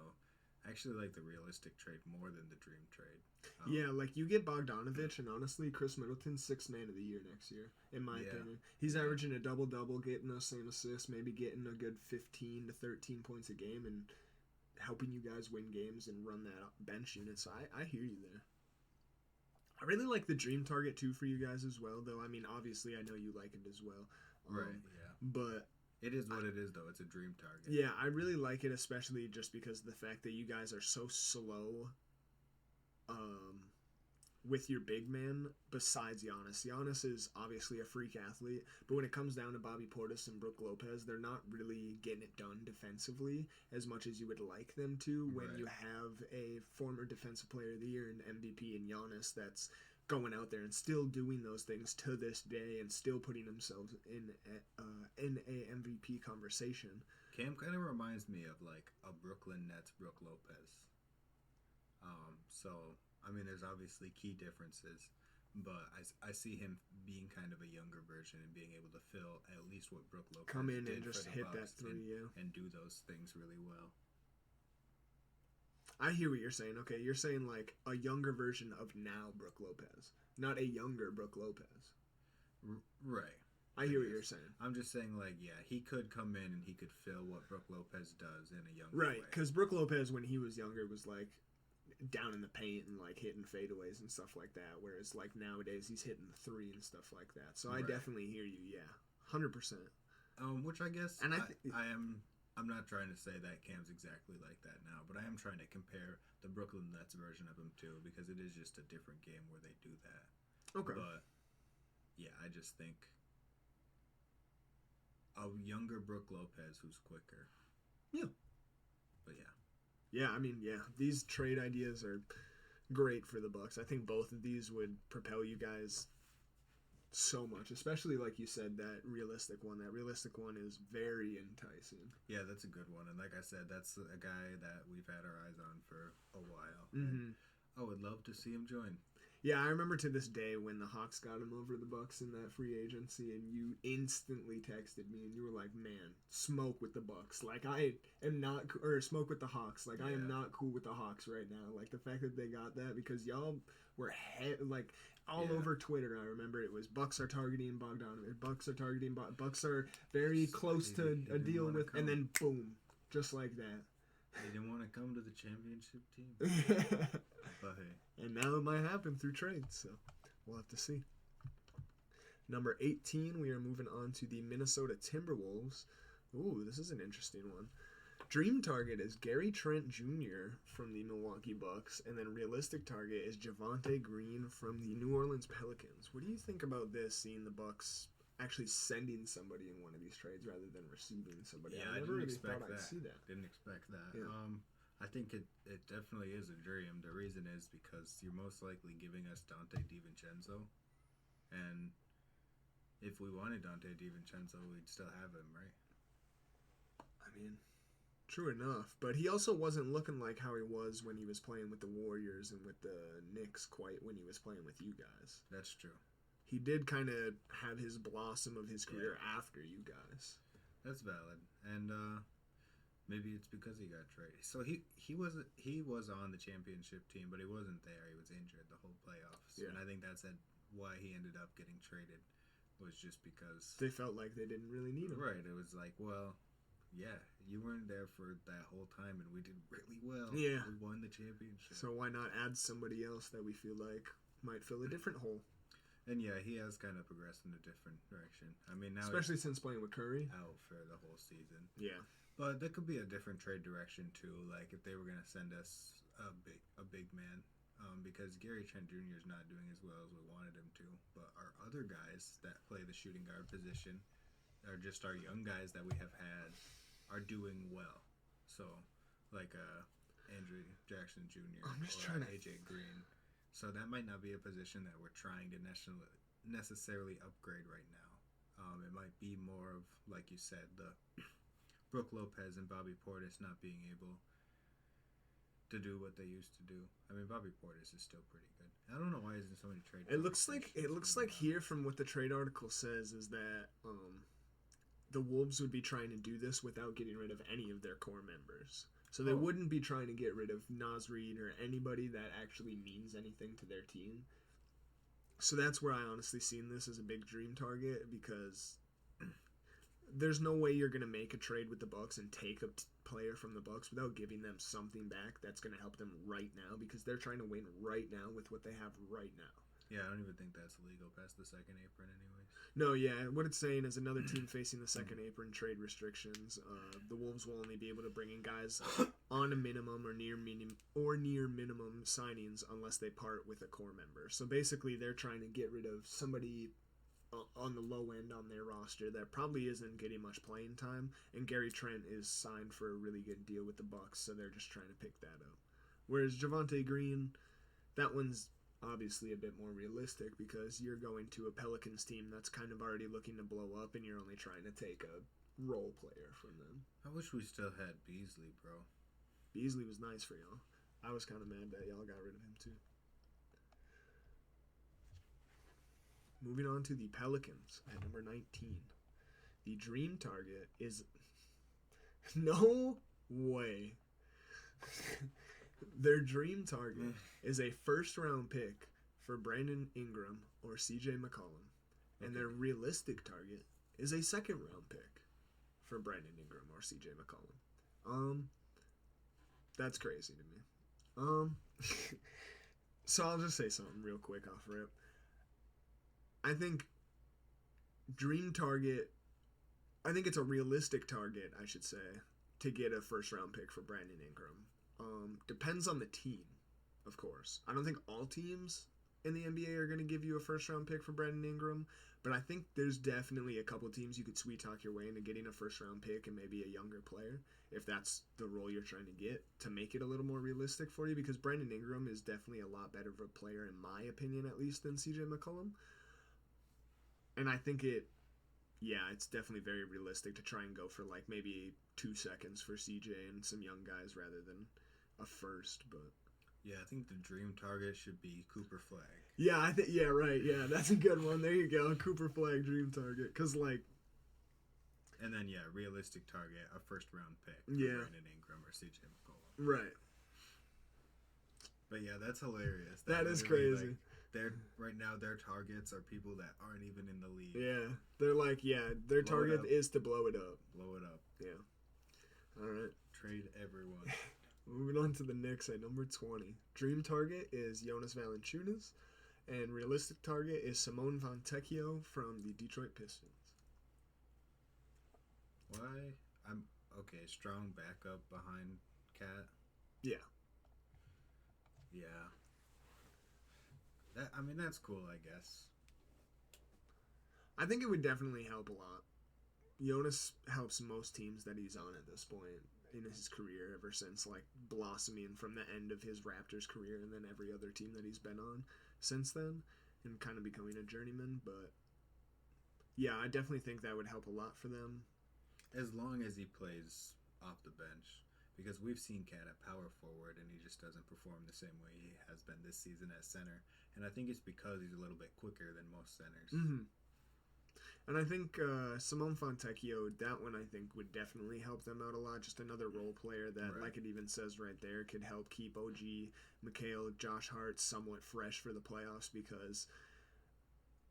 I actually like the realistic trade more than the dream trade. Yeah, like you get Bogdanović, and honestly, Chris Middleton's 6th man of the year next year, in my opinion. He's averaging a double-double, getting those same assists, maybe getting a good 15 to 13 points a game, and helping you guys win games and run that bench unit. So I hear you there. I really like the dream target, too, for you guys as well, though. I mean, obviously, I know you like it as well. But it is what it is, though. It's a dream target. Yeah, I really like it, especially just because of the fact that you guys are so slow with your big man besides Giannis. Giannis is obviously a freak athlete, but when it comes down to Bobby Portis and Brook Lopez, they're not really getting it done defensively as much as you would like them to when you have a former defensive player of the year and MVP in Giannis that's going out there and still doing those things to this day and still putting themselves in a MVP conversation. Cam kind of reminds me of like a Brooklyn Nets Brook Lopez. So, I mean, there's obviously key differences, but I see him being kind of a younger version and being able to fill at least what Brook Lopez come in did and just hit that 3, and do those things really well. I hear what you're saying. Okay, you're saying like a younger version of now Brook Lopez, not a younger Brook Lopez. Right. I hear what you're saying. I'm just saying, like, yeah, he could come in and he could fill what Brook Lopez does in a younger way. Right, because Brook Lopez, when he was younger, was like down in the paint and like hitting fadeaways and stuff like that, whereas like nowadays he's hitting the 3 and stuff like that. So I definitely hear you. Yeah, 100%. Which I guess, and I'm not trying to say that Cam's exactly like that now, but I am trying to compare the Brooklyn Nets version of him too, because it is just a different game where they do that. Okay. But yeah, I just think a younger Brook Lopez who's quicker. Yeah. But yeah. Yeah, I mean, yeah, these trade ideas are great for the Bucks. I think both of these would propel you guys so much, especially like you said, that realistic one. That realistic one is very enticing. Yeah, that's a good one. And like I said, that's a guy that we've had our eyes on for a while. Mm-hmm. I would love to see him join. Yeah, I remember to this day when the Hawks got him over the Bucks in that free agency, and you instantly texted me, and you were like, "Man, smoke with the Bucks. Like I am not, or smoke with the Hawks. Like I am not cool with the Hawks right now. Like the fact that they got that because y'all were like all over Twitter. I remember it was Bucks are targeting Bogdanovic. Bucks are targeting. Bucks are very close to a deal with, and then boom, just like that. They didn't want to come to the championship team. But hey. And now it might happen through trades, so we'll have to see. Number 18, we are moving on to the Minnesota Timberwolves. Ooh, this is an interesting one. Dream target is Gary Trent Jr. from the Milwaukee Bucks, and then realistic target is Javonte Green from the New Orleans Pelicans. What do you think about this, seeing the Bucks actually sending somebody in one of these trades rather than receiving somebody? Yeah, I I never didn't really expect thought that. I'd see that. Didn't expect that. Yeah. I think it definitely is a dream. The reason is because you're most likely giving us Dante DiVincenzo, and if we wanted Dante DiVincenzo, we'd still have him, right? I mean, true enough, but he also wasn't looking like how he was when he was playing with the Warriors and with the Knicks quite when he was playing with you guys. That's true. He did kind of have his blossom of his career after you guys. That's valid, and maybe it's because he got traded. So he was on the championship team, but he wasn't there. He was injured the whole playoffs, and I think that's why he ended up getting traded. Was just because they felt like they didn't really need him. Right. It was like, well, yeah, you weren't there for that whole time, and we did really well. Yeah, we won the championship. So why not add somebody else that we feel like might fill a different hole? And yeah, he has kind of progressed in a different direction. I mean, now especially since playing with Curry out for the whole season. Yeah. But there could be a different trade direction too. Like if they were gonna send us a big man, because Gary Trent Jr. is not doing as well as we wanted him to. But our other guys that play the shooting guard position, are just our young guys that we have had, are doing well. So, like Andrew Jackson Jr. I'm just or trying to AJ Green. So that might not be a position that we're trying to necessarily upgrade right now. It might be more of, like you said, the Brook Lopez and Bobby Portis not being able to do what they used to do. I mean, Bobby Portis is still pretty good. I don't know why isn't so many trade. It looks like here from what the trade article says is that the Wolves would be trying to do this without getting rid of any of their core members. So they wouldn't be trying to get rid of Naz Reid or anybody that actually means anything to their team. So that's where I honestly seen this as a big dream target, because there's no way you're going to make a trade with the Bucks and take a player from the Bucks without giving them something back that's going to help them right now, because they're trying to win right now with what they have right now. Yeah, I don't even think that's legal past the second apron anyways. No, yeah. What it's saying is another team facing the second apron trade restrictions. The Wolves will only be able to bring in guys on a minimum or near minimum signings unless they part with a core member. So basically, they're trying to get rid of somebody on the low end on their roster that probably isn't getting much playing time. And Gary Trent is signed for a really good deal with the Bucks, so they're just trying to pick that up. Whereas Javonte Green, that one's obviously a bit more realistic, because you're going to a Pelicans team that's kind of already looking to blow up, and you're only trying to take a role player from them. I wish we still had Beasley, bro. Beasley was nice for y'all. I was kind of mad that y'all got rid of him too. Moving on to the Pelicans at number 19. The dream target is no way. Their dream target is a first-round pick for Brandon Ingram or CJ McCollum. And their realistic target is a second-round pick for Brandon Ingram or CJ McCollum. That's crazy to me. So I'll just say something real quick off rip. I think dream target, I think it's a realistic target, I should say, to get a first-round pick for Brandon Ingram. Depends on the team, of course. I don't think all teams in the NBA are going to give you a first-round pick for Brandon Ingram, but I think there's definitely a couple teams you could sweet-talk your way into getting a first-round pick and maybe a younger player, if that's the role you're trying to get, to make it a little more realistic for you, because Brandon Ingram is definitely a lot better of a player, in my opinion at least, than CJ McCollum. And I think it's definitely very realistic to try and go for like maybe 2 seconds for CJ and some young guys rather than a first. But Yeah, I think the dream target should be Cooper Flag. Yeah, yeah, right. Yeah, that's a good one. There you go. Cooper Flag dream target. Because, like... And then, yeah, realistic target, a first-round pick for Yeah. Brandon Ingram or CJ McCollum. Right. But, yeah, that's hilarious. That is literally, crazy. Like, right now, their targets are people that aren't even in the league. Yeah. They're like, their Blow it target up. is to blow it up. Blow it up. Yeah. All right. Trade everyone. Moving on to the Knicks at number 20. Dream target is Jonas Valanciunas, and realistic target is Simone Fontecchio from the Detroit Pistons. Why? I'm okay. Strong backup behind Cat. Yeah. Yeah. That's cool, I guess. I think it would definitely help a lot. Jonas helps most teams that he's on at this point in his career, ever since like blossoming from the end of his Raptors career and then every other team that he's been on since then, and kind of becoming a journeyman. But yeah, I definitely think that would help a lot for them. As long as he plays off the bench. Because we've seen Cat at power forward and he just doesn't perform the same way he has been this season at center. And I think it's because he's a little bit quicker than most centers. Mm-hmm. And I think Simone Fontecchio, that one I think would definitely help them out a lot. Just another role player that, Right. like it even says right there, could help keep OG, McHale, Josh Hart somewhat fresh for the playoffs, because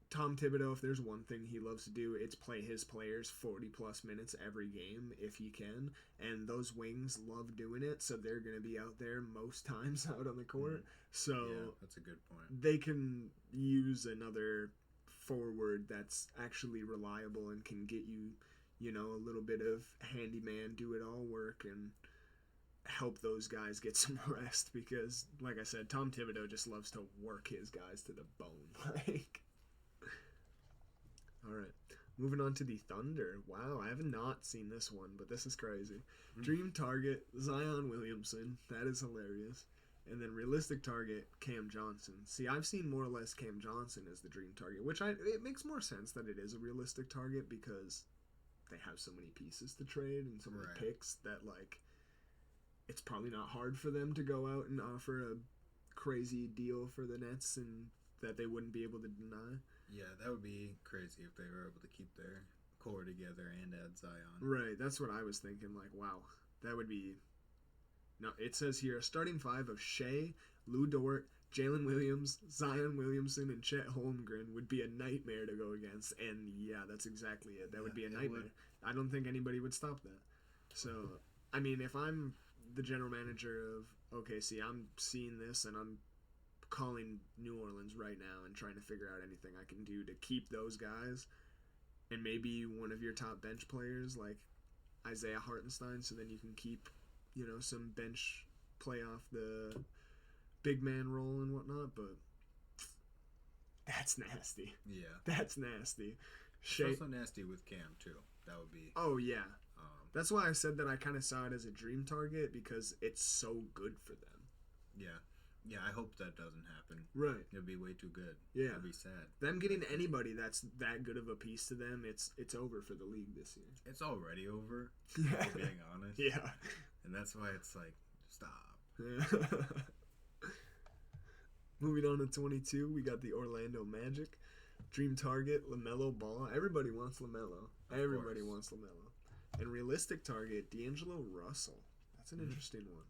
Tom Thibodeau, if there's one thing he loves to do, it's play his players 40-plus minutes every game if he can. And those wings love doing it, so they're going to be out there most times out on the court. So Yeah, that's a good point. they can use another forward that's actually reliable and can get you, a little bit of handyman, do it all work, and help those guys get some rest, because, like I said, Tom Thibodeau just loves to work his guys to the bone. Like, all right, moving on to the Thunder. Wow, I have not seen this one, but this is crazy. Dream target, Zion Williamson. That is hilarious. And then realistic target, Cam Johnson. See, I've seen more or less Cam Johnson as the dream target, which it makes more sense that it is a realistic target because they have so many pieces to trade and so many Right. picks that, like, it's probably not hard for them to go out and offer a crazy deal for the Nets and that they wouldn't be able to deny. Yeah, that would be crazy if they were able to keep their core together and add Zion. Right, that's what I was thinking. Like, wow, that would be... No, it says here, a starting five of Shea, Lou Dort, Jalen Williams, Zion Williamson, and Chet Holmgren would be a nightmare to go against. And yeah, that's exactly it. That would be a it nightmare. would. I don't think anybody would stop that. So, I mean, if I'm the general manager of OKC, I'm seeing this and I'm calling New Orleans right now and trying to figure out anything I can do to keep those guys and maybe one of your top bench players like Isaiah Hartenstein, so then you can keep, some bench play off the big man role and whatnot. But that's nasty. Yeah. That's nasty. It's also nasty with Cam, too. That would be... Oh, yeah. That's why I said that I kind of saw it as a dream target, because it's so good for them. Yeah. Yeah, I hope that doesn't happen. Right. It'd be way too good. Yeah. It'd be sad. Them getting anybody that's that good of a piece to them, it's over for the league this year. It's already over, Yeah. if we're being honest. Yeah. And that's why it's like, stop. Moving on to 22, we got the Orlando Magic. Dream target, LaMelo Ball. Everybody wants LaMelo. Everybody course. wants LaMelo. And realistic target, D'Angelo Russell. That's an interesting one.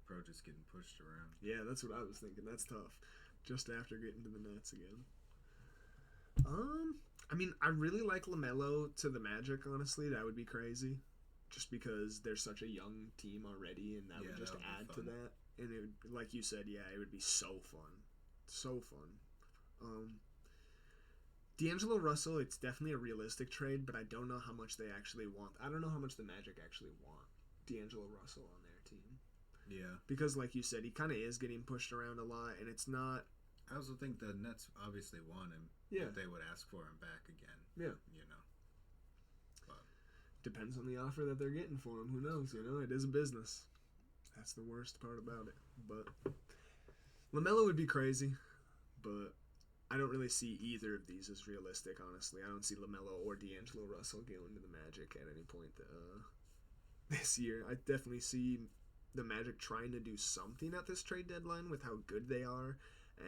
Bro just getting pushed around. Yeah, that's what I was thinking. That's tough. Just after getting to the Nets again. I really like LaMelo to the Magic, honestly. That would be crazy. Just because they're such a young team already, and that would just that would be add to fun. that. And it would, like you said, yeah, it would be so fun. So fun. D'Angelo Russell, it's definitely a realistic trade, but I don't know how much they actually want. I don't know how much the Magic actually want D'Angelo Russell on their team. Yeah. Because, like you said, he kind of is getting pushed around a lot, and it's not... I also think the Nets obviously want him. Yeah. But they would ask for him back again. Yeah. But Depends on the offer that they're getting for him. Who knows? It is a business. That's the worst part about it. But LaMelo would be crazy, but I don't really see either of these as realistic, honestly. I don't see LaMelo or D'Angelo Russell going to the Magic at any point this year. I definitely see the Magic trying to do something at this trade deadline with how good they are,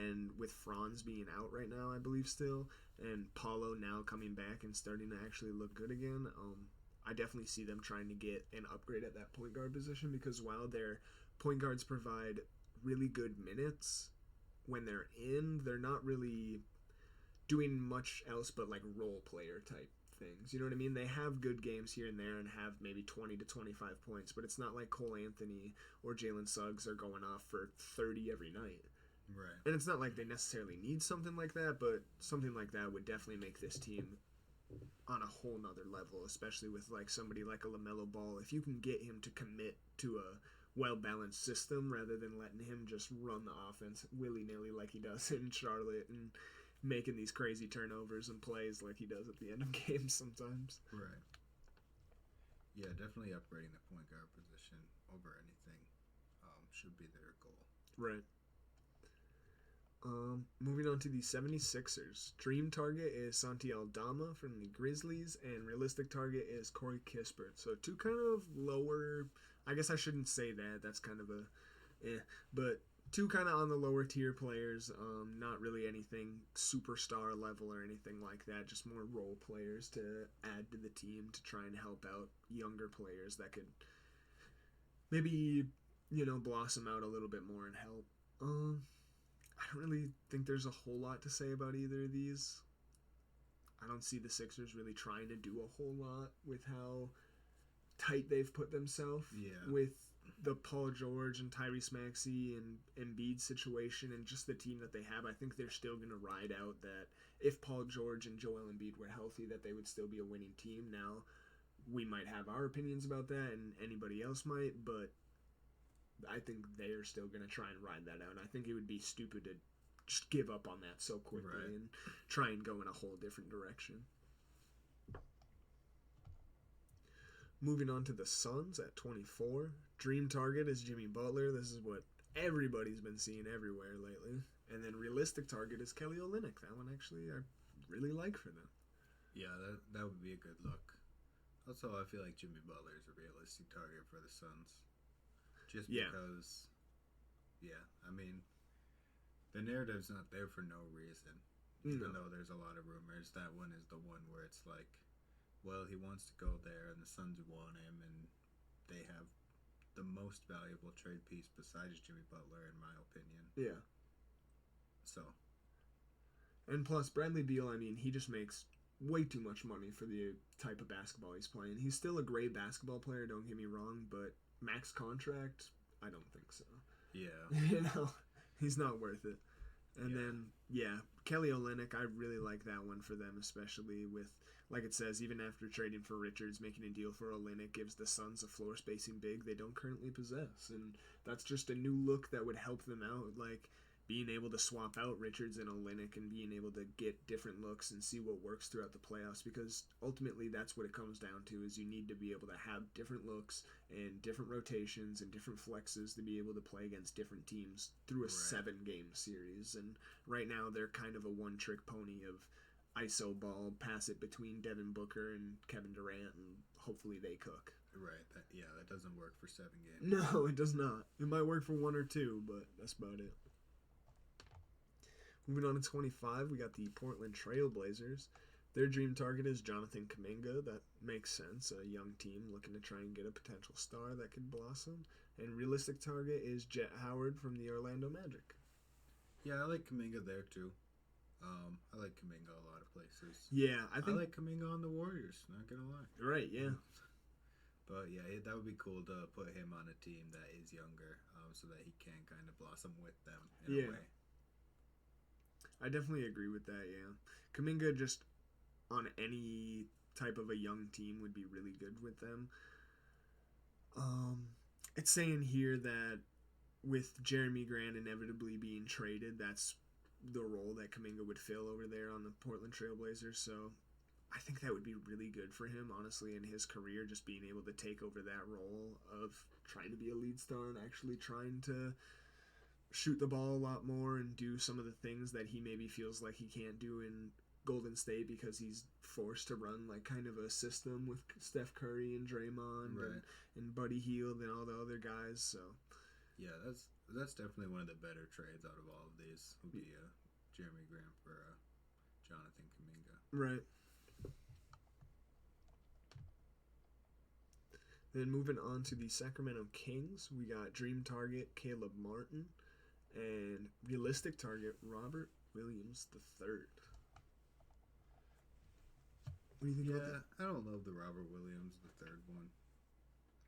and with Franz being out right now, I believe still, and Paulo now coming back and starting to actually look good again. I definitely see them trying to get an upgrade at that point guard position, because while their point guards provide really good minutes when they're in, they're not really doing much else but like role player type things. You know what I mean? They have good games here and there and have maybe 20 to 25 points, but it's not like Cole Anthony or Jalen Suggs are going off for 30 every night. Right. And it's not like they necessarily need something like that, but something like that would definitely make this team on a whole nother level, especially with like somebody like a LaMelo Ball. If you can get him to commit to a well-balanced system rather than letting him just run the offense willy-nilly like he does in Charlotte and making these crazy turnovers and plays like he does at the end of games sometimes. Right. Yeah, definitely upgrading the point guard position over anything should be their goal. Right. Moving on to the 76ers. Dream target is Santi Aldama from the Grizzlies, and realistic target is Corey Kispert. So two kind of lower, I guess I shouldn't say that, that's kind of but two kind of on the lower tier players, not really anything superstar level or anything like that, just more role players to add to the team to try and help out younger players that could maybe, blossom out a little bit more and help. I don't really think there's a whole lot to say about either of these. I don't see the Sixers really trying to do a whole lot with how tight they've put themselves with the Paul George and Tyrese Maxey and Embiid situation and just the team that they have. I think they're still going to ride out that if Paul George and Joel Embiid were healthy, that they would still be a winning team. Now, we might have our opinions about that and anybody else might, but I think they're still going to try and ride that out. And I think it would be stupid to just give up on that so quickly and try and go in a whole different direction. Moving on to the Suns at 24. Dream target is Jimmy Butler. This is what everybody's been seeing everywhere lately. And then realistic target is Kelly Olynyk. That one actually I really like for them. Yeah, that would be a good look. Also, I feel like Jimmy Butler is a realistic target for the Suns. Just because, I mean, the narrative's not there for no reason. Even though there's a lot of rumors, that one is the one where it's like, well, he wants to go there and the Suns want him and they have the most valuable trade piece besides Jimmy Butler, in my opinion. Yeah. So. And plus, Bradley Beal, I mean, he just makes way too much money for the type of basketball he's playing. He's still a great basketball player, don't get me wrong, but max contract, I don't think so. Yeah. He's not worth it. And then, Kelly Olynyk, I really like that one for them, especially with, like it says, even after trading for Richards, making a deal for Olynyk gives the Suns a floor spacing big they don't currently possess. And that's just a new look that would help them out, like being able to swap out Richards and Olynyk and being able to get different looks and see what works throughout the playoffs, because ultimately that's what it comes down to, is you need to be able to have different looks and different rotations and different flexes to be able to play against different teams through a 7-game series. And right now they're kind of a one-trick pony of ISO ball, pass it between Devin Booker and Kevin Durant, and hopefully they cook. Right. That doesn't work for 7 games. No, it does not. It might work for 1 or 2, but that's about it. Moving on to 25, we got the Portland Trail Blazers. Their dream target is Jonathan Kuminga. That makes sense. A young team looking to try and get a potential star that could blossom. And realistic target is Jet Howard from the Orlando Magic. Yeah, I like Kuminga there too. I like Kuminga a lot of places. Yeah, I think I like Kuminga on the Warriors, not gonna lie. Right, yeah. But yeah, that would be cool to put him on a team that is younger, so that he can kind of blossom with them in a way. I definitely agree with that, yeah. Kuminga just on any type of a young team would be really good with them. It's saying here that with Jeremy Grant inevitably being traded, that's the role that Kuminga would fill over there on the Portland Trail Blazers, so I think that would be really good for him, honestly, in his career, just being able to take over that role of trying to be a lead star and actually trying to shoot the ball a lot more and do some of the things that he maybe feels like he can't do in Golden State because he's forced to run like kind of a system with Steph Curry and Draymond and Buddy Hield and all the other guys. So Yeah, that's definitely one of the better trades out of all of these. Would be Jeremy Grant for Jonathan Kuminga. right. Then moving on to the Sacramento Kings, we got dream target Caleb Martin and realistic target Robert Williams III. What do you think about that? I don't love the Robert Williams III one.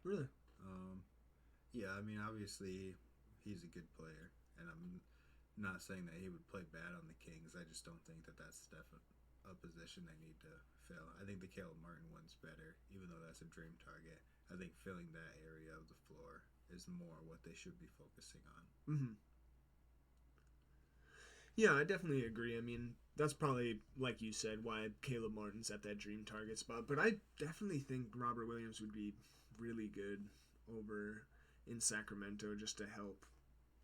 Really? Yeah, I mean, obviously, he's a good player, and I'm not saying that he would play bad on the Kings. I just don't think that that's definitely a position they need to fill. I think the Caleb Martin one's better, even though that's a dream target. I think filling that area of the floor is more what they should be focusing on. Mm-hmm. Yeah, I definitely agree. I mean, that's probably, like you said, why Caleb Martin's at that dream target spot. But I definitely think Robert Williams would be really good over in Sacramento just to help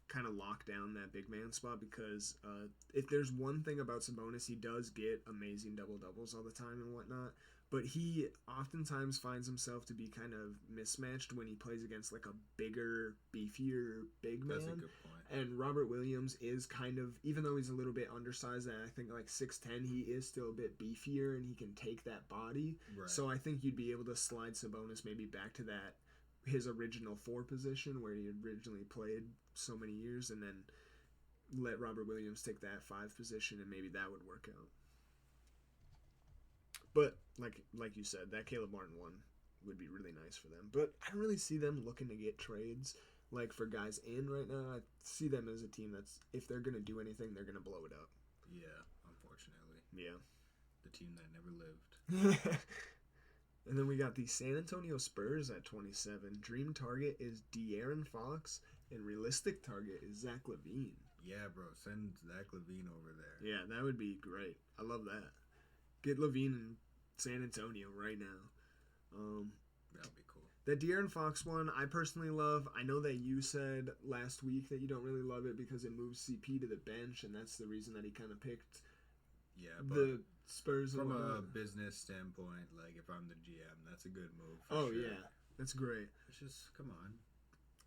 kind of lock down that big man spot, because if there's one thing about Sabonis, he does get amazing double-doubles all the time and whatnot, but he oftentimes finds himself to be kind of mismatched when he plays against like a bigger, beefier big man. That's a good point. And Robert Williams is kind of, even though he's a little bit undersized at I think like 6'10", he is still a bit beefier and he can take that body. Right. So I think you'd be able to slide Sabonis maybe back to that his original 4 position where he originally played so many years, and then let Robert Williams take that 5 position, and maybe that would work out. But like you said, that Caleb Martin one would be really nice for them. But I don't really see them looking to get trades like for guys in right now. I see them as a team that's, if they're gonna do anything, they're gonna blow it up. Yeah, unfortunately. Yeah. The team that never lived. And then we got the San Antonio Spurs at 27. Dream target is De'Aaron Fox, and realistic target is Zach LaVine. Yeah, bro. Send Zach LaVine over there. Yeah, that would be great. I love that. Get LaVine in San Antonio right now. That would be cool. That De'Aaron Fox one, I personally love. I know that you said last week that you don't really love it because it moves CP to the bench, and that's the reason that he kind of picked the Spurs. From a business standpoint, like if I'm the GM, that's a good move. Oh, sure. yeah. That's great. It's just, come on.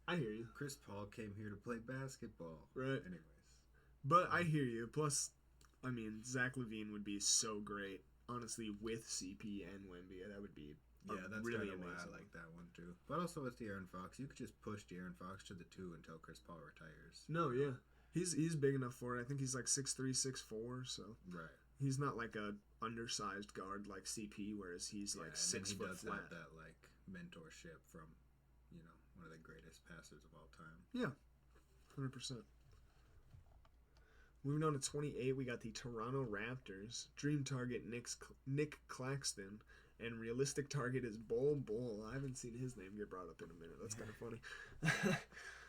I hear you. Chris Paul came here to play basketball. Right. Anyways. But I hear you. Plus, I mean, Zach LaVine would be so great. Honestly, with CP and Wemby, that would be that's really kind of amazing. why I like that one too. But also with De'Aaron Fox, you could just push De'Aaron Fox to the 2 until Chris Paul retires. No, yeah. He's big enough for it. I think he's like 6'3", 6'4", so Right. he's not like a undersized guard like CP, whereas he's like 6 foot does flat. have that like mentorship from, one of the greatest passers of all time. Yeah, 100%. Moving on to 28, we got the Toronto Raptors. Dream target Nick Claxton, and realistic target is Bol Bol. I haven't seen his name get brought up in a minute. That's kind of funny.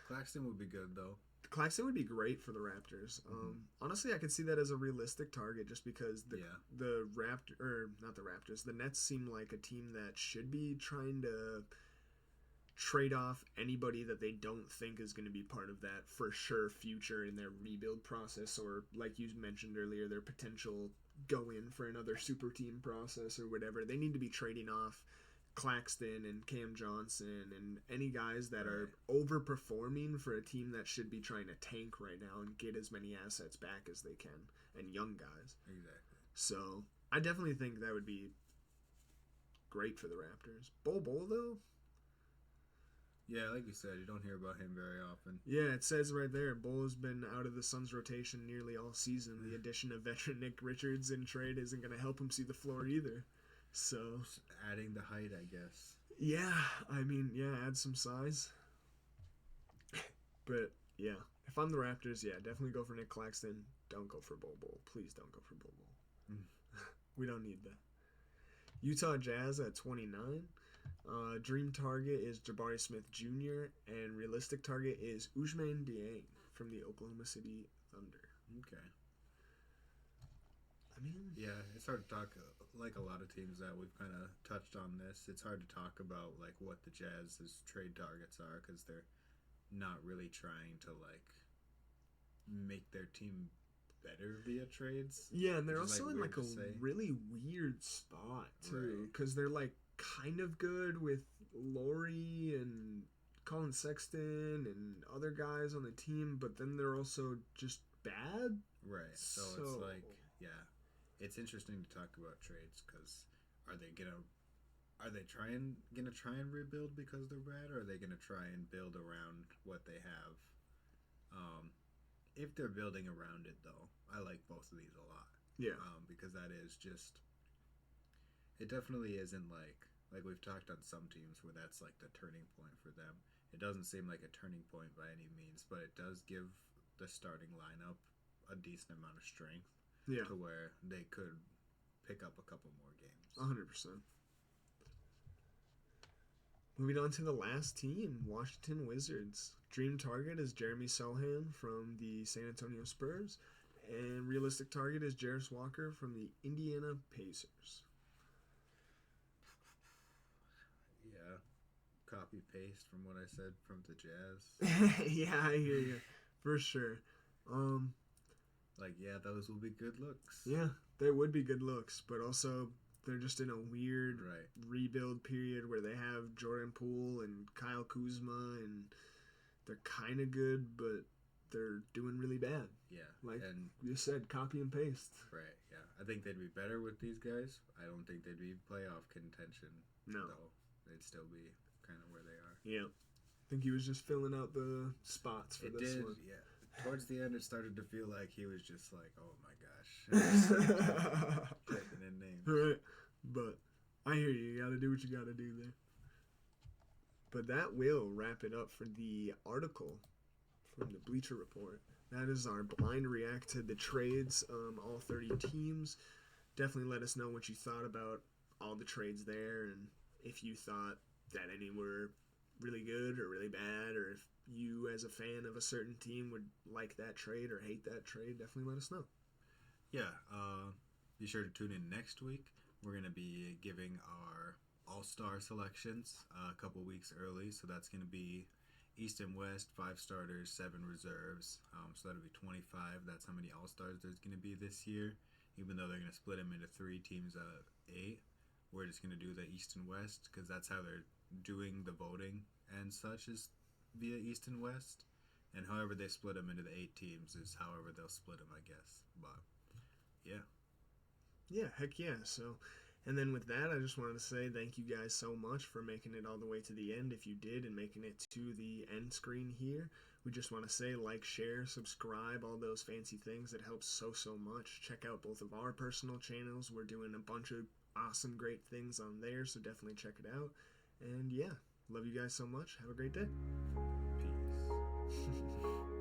Claxton would be good though. Claxton would be great for the Raptors. Honestly, I could see that as a realistic target just because the Nets seem like a team that should be trying to trade off anybody that they don't think is going to be part of that for sure future in their rebuild process, or like you mentioned earlier, their potential go in for another super team process or whatever. They need to be trading off Claxton and Cam Johnson and any guys that are overperforming for a team that should be trying to tank right now and get as many assets back as they can, and young guys. Exactly. So I definitely think that would be great for the Raptors. Bol Bol though? Yeah, like you said, you don't hear about him very often. Yeah, it says right there, Bol has been out of the Suns' rotation nearly all season. The addition of veteran Nick Richards in trade isn't going to help him see the floor either. So just adding the height, I guess. Yeah, I mean, add some size. But yeah, if I'm the Raptors, definitely go for Nick Claxton. Don't go for Bol Bol. Please don't go for Bol Bol. We don't need that. Utah Jazz at 29. Dream target is Jabari Smith Jr. and realistic target is Ousmane Dieng from the Oklahoma City Thunder. Okay. I mean, yeah, it's hard to talk. Like a lot of teams that we've kind of touched on this, it's hard to talk about like what the Jazz's trade targets are because they're not really trying to like make their team better via trades. Yeah, and they're also in like a really weird spot too because they're like kind of good with Laurie and Colin Sexton and other guys on the team, but then they're also just bad. Right. So it's like, yeah, it's interesting to talk about trades because are they gonna try and rebuild because they're bad, or are they gonna try and build around what they have? If they're building around it, though, I like both of these a lot. Yeah. Because that is just, it definitely isn't like we've talked on some teams where that's like the turning point for them. It doesn't seem like a turning point by any means, but it does give the starting lineup a decent amount of strength to where they could pick up a couple more games. 100%. Moving on to the last team, Washington Wizards. Dream target is Jeremy Sohan from the San Antonio Spurs, and realistic target is Jarris Walker from the Indiana Pacers. Yeah, copy paste from what I said from the Jazz. Yeah, I hear you, for sure. Those will be good looks. Yeah, they would be good looks, but also they're just in a weird rebuild period where they have Jordan Poole and Kyle Kuzma, and they're kind of good, but they're doing really bad. Yeah. Like and you said, copy and paste. Right, yeah. I think they'd be better with these guys. I don't think they'd be playoff contention. No. Though. They'd still be kind of where they are. Yeah. I think he was just filling out the spots for this one. Yeah. Towards the end, it started to feel like he was just like, oh my gosh. Typing in names. Right. But I hear you. You got to do what you got to do there. But that will wrap it up for the article from the Bleacher Report. That is our blind react to the trades, all 30 teams. Definitely let us know what you thought about all the trades there, and if you thought that any were really good or really bad, or if you as a fan of a certain team would like that trade or hate that trade, definitely let us know. Yeah, be sure to tune in next week. We're going to be giving our all-star selections a couple weeks early, so that's going to be East and West, 5 starters, 7 reserves, so that'll be 25. That's how many all-stars there's going to be this year, even though they're going to split them into 3 teams of 8. We're just going to do the East and West because that's how they're doing the voting and such, is via East and West, and however they split them into the 8 teams is however they'll split them, I guess. But yeah, heck yeah. So, and then with that, I just wanted to say thank you guys so much for making it all the way to the end, if you did, and making it to the end screen here. We just want to say like, share, subscribe, all those fancy things. It helps so much. Check out both of our personal channels. We're doing a bunch of awesome, great things on there, so definitely check it out. And yeah, love you guys so much. Have a great day. Peace.